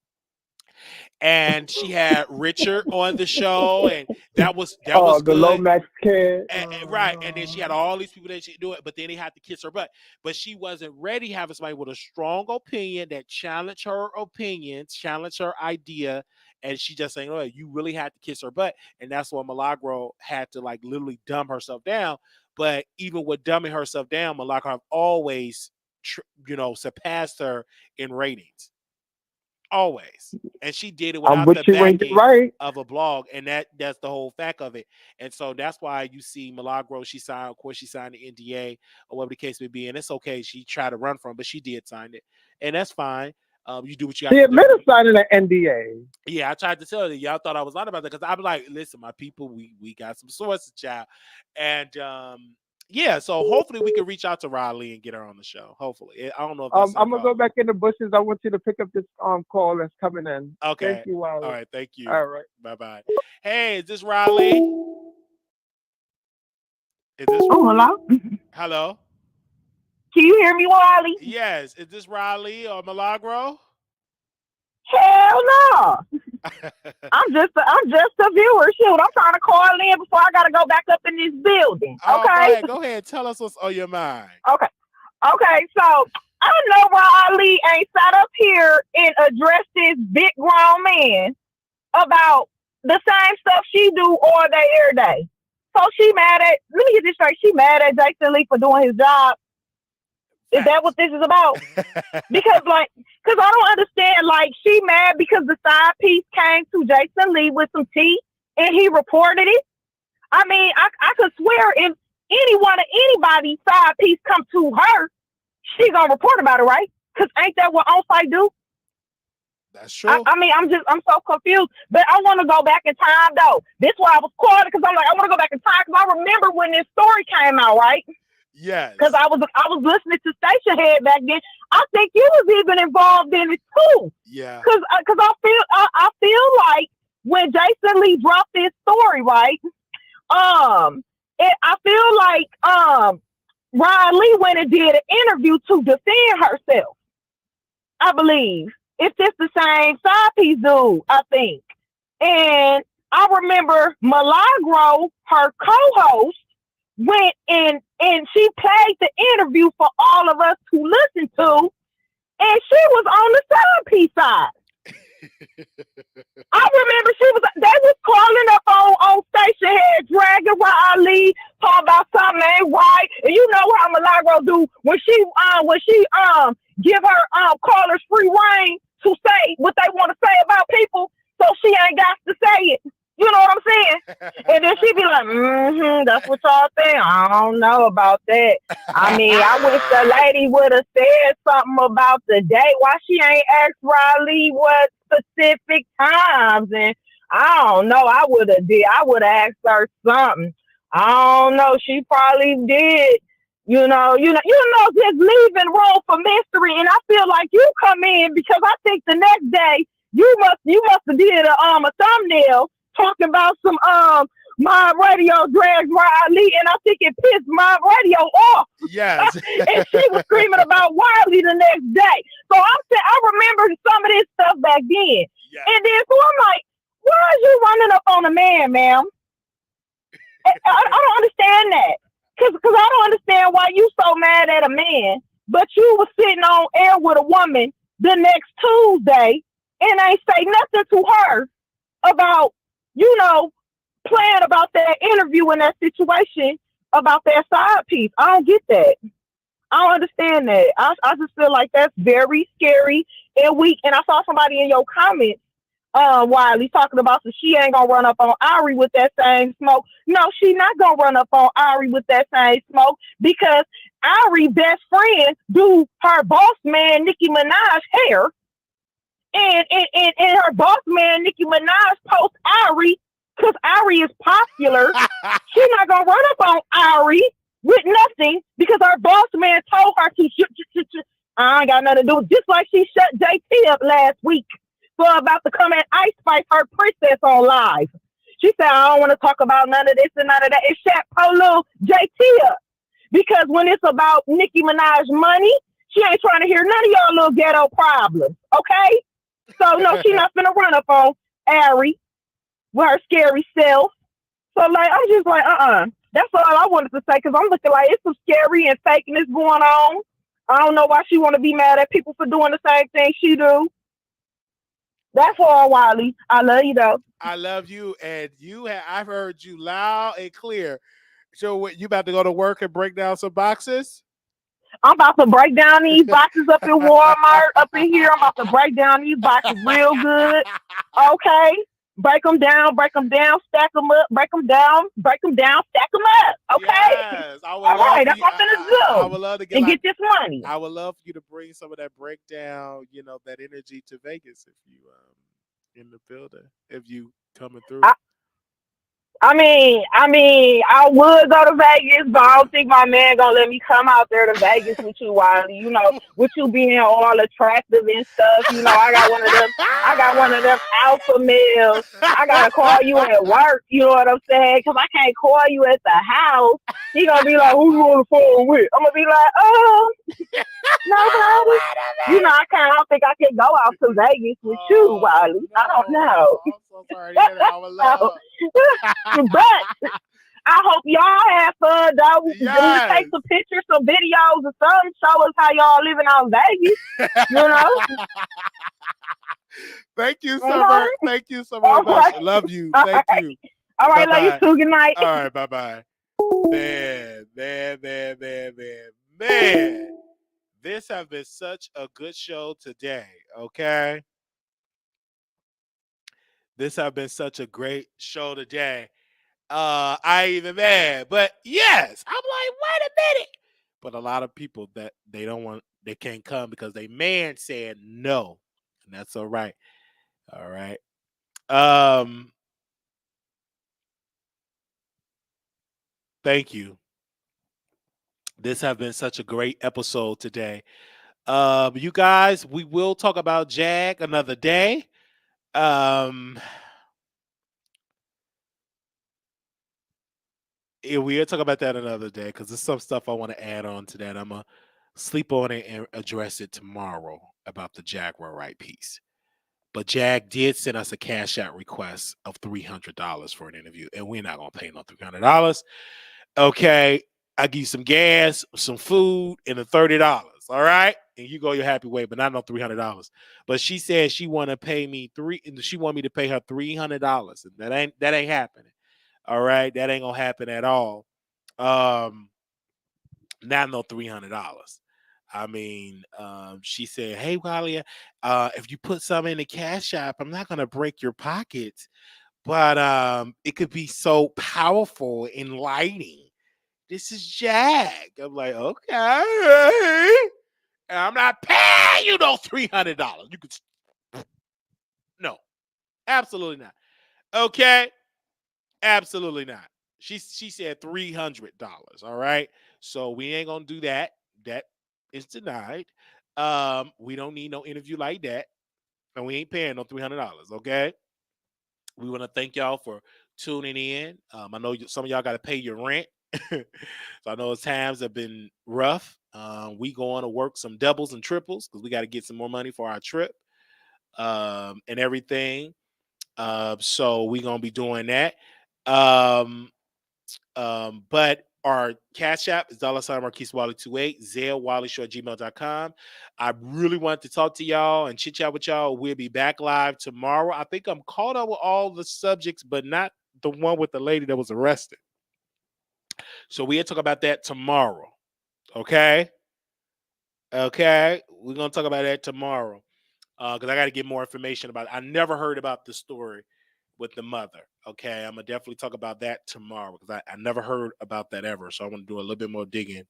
S2: And she had Richard on the show, and that was
S6: the
S2: good.
S6: Lomax kid,
S2: right? And then she had all these people that she do it, but then they had to kiss her butt. But she wasn't ready having somebody with a strong opinion that challenged her opinions, challenged her idea, and she just saying, "Oh, you really had to kiss her butt," and that's why Milagro had to like literally dumb herself down. But even with dumbing herself down, Milagro have always, surpassed her in ratings. Always. And she did it without the backing of a blog, and that's the whole fact of it. And so that's why you see Milagro, she signed the NDA or whatever the case may be, and it's okay. She tried to run from it, but she did sign it, and that's fine. You do what you got to do.
S6: She admitted signing an NDA.
S2: Yeah, I tried to tell you. Y'all thought I was lying about that because I'm like, listen, my people, we got some sources, child, and yeah, so hopefully we can reach out to Riley and get her on the show. Hopefully. I don't know if that's
S6: I'm going to go back in the bushes. I want you to pick up this call that's coming in.
S2: Okay.
S6: Thank you, Riley.
S2: All right, thank you.
S6: All right.
S2: Bye-bye. Hey, is this Riley?
S7: Hello?
S2: Hello?
S7: Can you hear me, Wiley?
S2: Yes. Is this Riley or Milagro?
S7: Hell no. I'm just a viewer. Shoot, I'm trying to call in before I gotta go back up in this building. Okay.
S2: Go ahead. Tell us what's on your mind.
S7: Okay. So I know Riley ain't sat up here and addressed this big grown man about the same stuff she do all day, every day. So she mad at. Let me get this straight. She mad at Jason Lee for doing his job. Is that what this is about? Because I don't understand. Like, she mad because the side piece came to Jason Lee with some tea and he reported it. I mean, I could swear if anybody's side piece come to her, she gonna report about it, right? Because ain't that what on-site do?
S2: That's true.
S7: I mean, I'm so confused. But I want to go back in time, though. This is why I was calling, because I'm like, I want to go back in time because I remember when this story came out, right?
S2: Yes.
S7: Because I was listening to Station Head back then. I think you was even involved in it too.
S2: Yeah.
S7: Because I feel like when Jason Lee dropped this story, right? I feel like Riley went and did an interview to defend herself. I believe it's just the same side piece dude. I think, and I remember Milagro, her co-host, went and she played the interview for all of us to listen to, and she was on the side piece side. I remember they was calling up on Station Head, dragging Riley, talking about something ain't right. And you know how Milagro do when she give her callers free reign to say what they want to say about people, so she ain't got to say it. You know what I'm saying? And then she be like, that's what y'all think. I don't know about that. I mean, I wish the lady would have said something about the day. Why she ain't asked Riley what specific times? And I don't know. I would have asked her something. I don't know. She probably did. You know, just leaving room for mystery. And I feel like you come in because I think the next day you must have did a thumbnail talking about some Mob Radio drags Wiley, and I think it pissed Mob Radio off.
S2: Yes.
S7: And she was screaming about Wiley the next day. So I remember some of this stuff back then.
S2: Yes.
S7: And then so I'm like, why are you running up on a man, ma'am? I don't understand that. Because I don't understand why you so mad at a man, but you was sitting on air with a woman the next Tuesday and ain't say nothing to her about, playing about that interview in that situation about that side piece. I don't get that. I don't understand that. I just feel like that's very scary and weak. And I saw somebody in your comments, Wiley, talking about so she ain't gonna run up on Ari with that same smoke. No, she not gonna run up on Ari with that same smoke because Ari best friend do her boss man Nicki Minaj hair, and her boss man Nicki Minaj post Ari because Ari is popular. She not gonna run up on Ari with nothing because her boss man told her to. I ain't got nothing to do with. Just like she shut JT up last week for about to come and ice spice her princess on live. She said, I don't want to talk about none of this and none of that. It shut little JT up because when it's about Nicki Minaj money, she ain't trying to hear none of y'all little ghetto problems. Okay, so no, she not gonna run up on Ari with her scary self. So like, I'm just like, That's all I wanted to say because I'm looking like it's some scary and fakeness going on. I don't know why she want to be mad at people for doing the same thing she do. That's all, Wiley. I love you though.
S2: I love you, and I've heard you loud and clear. So what, you about to go to work and break down some boxes?
S7: I'm about to break down these boxes up in Walmart up in here. I'm about to break down these boxes real good. Okay. Break them down, stack them up, break them down, stack them up. Okay?
S2: Yes,
S7: all right, that's what I'm gonna do.
S2: I would love to get,
S7: get this money.
S2: I would love for you to bring some of that breakdown, that energy to Vegas if you in the building, if you coming through.
S7: I mean, I would go to Vegas, but I don't think my man gonna let me come out there to Vegas with you, Wiley. With you being all attractive and stuff. I got one of them alpha males. I gotta call you at work. You know what I'm saying? Because I can't call you at the house. He gonna be like, "Who you on the phone with?" I'm gonna be like, "Oh, nobody." I don't think I can go out to Vegas with you, Wiley. No, I don't know.
S2: I'm so sorry to hear that. I would love.
S7: But I hope y'all have fun though. Yes. Take some pictures, some videos, or something. Show us how y'all living out Vegas.
S2: Thank you so much. Thank you so much. Right. Love you. Thank you.
S7: All right, love you too. Good night.
S2: All right, bye-bye. Man. This has been such a good show today, okay? This has been such a great show today. I ain't even mad, but yes, I'm like, wait a minute. But a lot of people that they can't come because they man said no, and that's all right. All right. Thank you. This has been such a great episode today. You guys, we will talk about Jag another day. Yeah, we'll talk about that another day because there's some stuff I want to add on to that. I'm going to sleep on it and address it tomorrow about the Jaguar right piece. But Jag did send us a cash out request of $300 for an interview, and we're not going to pay no $300. Okay, I give you some gas, some food, and $30. All right, and you go your happy way, but not no $300. But she said she want to pay me She want me to pay her $300, and that ain't happening. All right, that ain't gonna happen at all. Not no $300. I mean, she said, "Hey, Wiley, if you put some in the cash app, I'm not gonna break your pockets, but it could be so powerful, enlightening. This is Jag." I'm like, okay, and I'm not paying you no $300. You could, no, absolutely not. Okay. Absolutely not. She said $300. All right. So we ain't gonna do that. That is denied. We don't need no interview like that. And we ain't paying no $300. Okay. We want to thank y'all for tuning in. I know some of y'all got to pay your rent. So I know times have been rough. We going to work some doubles and triples because we got to get some more money for our trip and everything. So we gonna be doing that. But our cash app is $Marquise Wiley28, Zelle WileyShow@gmail.com. I really wanted to talk to y'all and chit chat with y'all. We'll be back live tomorrow. I think I'm caught up with all the subjects, but not the one with the lady that was arrested. So we'll talk about that tomorrow. Okay. Okay. We're going to talk about that tomorrow. Because I got to get more information about it. I never heard about the story with the mother. Okay. I'm going to definitely talk about that tomorrow because I never heard about that ever. So I want to do a little bit more digging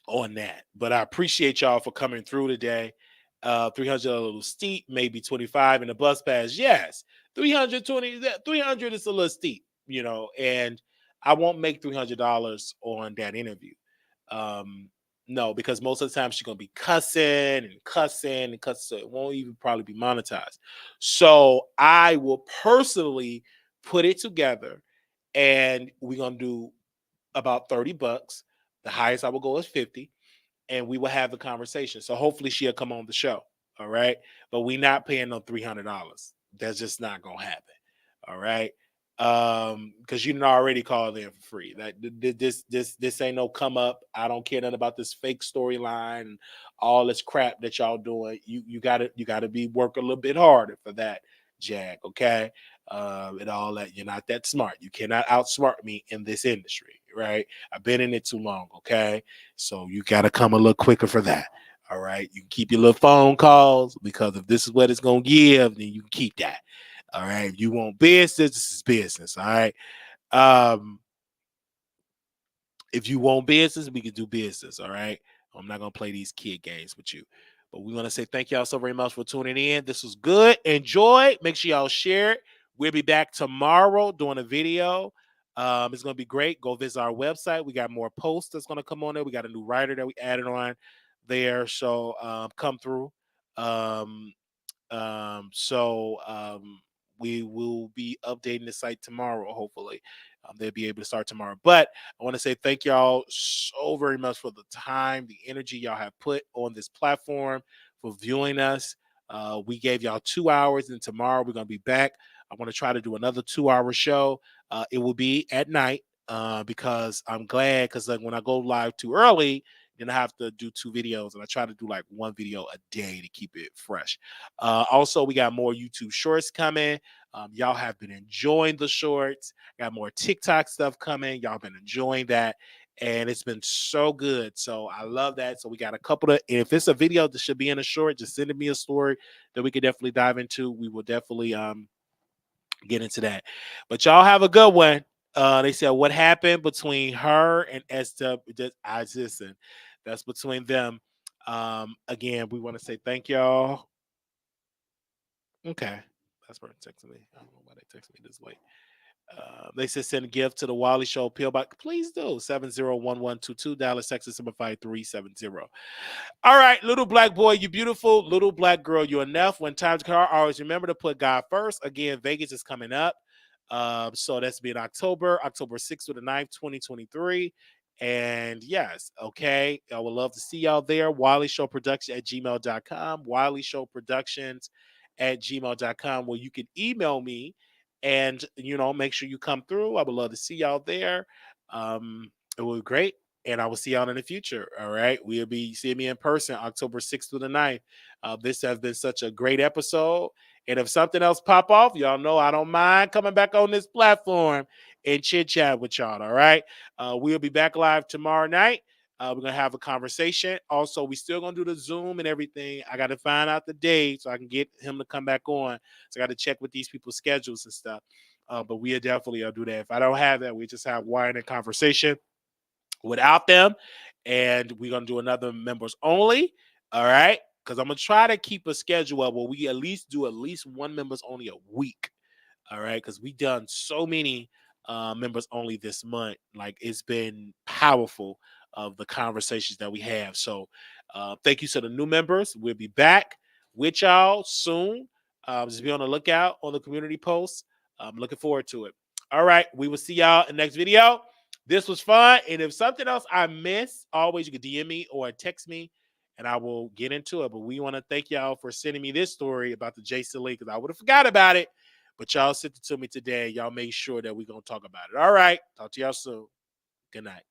S2: on that. But I appreciate y'all for coming through today. 300 a little steep, maybe 25 in the bus pass. Yes. 300 is a little steep, and I won't make $300 on that interview. No, because most of the time she's gonna be cussing and cussing and cussing, so it won't even probably be monetized. So I will personally put it together, and we're gonna do about $30. The highest I will go is 50, and we will have the conversation. So hopefully she'll come on the show. All right, but we not paying no $300. That's just not gonna happen. All right. Because you already called in for free. That this ain't no come up. I don't care nothing about this fake storyline and all this crap that y'all doing. You gotta be work a little bit harder for that, Jag. Okay. And all that. You're not that smart. You cannot outsmart me in this industry, right? I've been in it too long. Okay. So you gotta come a little quicker for that. All right. You can keep your little phone calls because if this is what it's gonna give, then you can keep that. All right. If you want business, this is business. All right. If you want business, we can do business. All right. I'm not going to play these kid games with you. But we want to say thank y'all so very much for tuning in. This was good. Enjoy. Make sure y'all share it. We'll be back tomorrow doing a video. It's going to be great. Go visit our website. We got more posts that's going to come on there. We got a new writer that we added on there. So come through. We will be updating the site tomorrow, hopefully. They'll be able to start tomorrow. But I want to say thank y'all so very much for the time, the energy y'all have put on this platform, for viewing us. We gave y'all 2 hours, and tomorrow we're going to be back. I want to try to do another 2-hour show. It will be at night because I'm glad, because like when I go live too early, then I have to do 2 videos, and I try to do like 1 video a day to keep it fresh. Also, we got more YouTube shorts coming. Y'all have been enjoying the shorts. Got more TikTok stuff coming. Y'all been enjoying that, and it's been so good. So I love that. So we got a couple of, if it's a video that should be in a short, just send me a story that we could definitely dive into. We will definitely get into that. But y'all have a good one. They said what happened between her and SW. I listen. That's between them. Again, we want to say thank y'all. Okay, that's where it texted me. I don't know why they texted me this late. They said send a gift to the Wiley Show PO Box. Please do 701122 Dallas, Texas 75370. All right, little black boy, you beautiful. Little black girl, you're enough. When times car, always remember to put God first. Again, Vegas is coming up. So that's be in October 6th to the 9th, 2023. And yes, okay. I would love to see y'all there. Wiley Show Production at gmail.com. Wiley Show Productions at gmail.com, where you can email me and make sure you come through. I would love to see y'all there. It will be great. And I will see y'all in the future. All right. We'll be seeing me in person October 6th to the 9th. This has been such a great episode. And if something else pop off, y'all know I don't mind coming back on this platform and chit chat with y'all. All right. We'll be back live tomorrow night. We're going to have a conversation. Also, we still going to do the Zoom and everything. I got to find out the date so I can get him to come back on. So I got to check with these people's schedules and stuff. But we'll definitely do that. If I don't have that, we just have wired and conversation without them. And we're going to do another members only. All right. Because I'm going to try to keep a schedule where we at least do at least one members only a week. All right. Because we done so many members only this month. Like, it's been powerful of the conversations that we have. So thank you to the new members. We'll be back with y'all soon. Just be on the lookout on the community posts. I'm looking forward to it. All right. We will see y'all in the next video. This was fun. And if something else I missed, always you can DM me or text me and I will get into it. But we want to thank y'all for sending me this story about the Jason Lee, because I would have forgot about it. But y'all sent it to me today. Y'all made sure that we're going to talk about it. All right. Talk to y'all soon. Good night.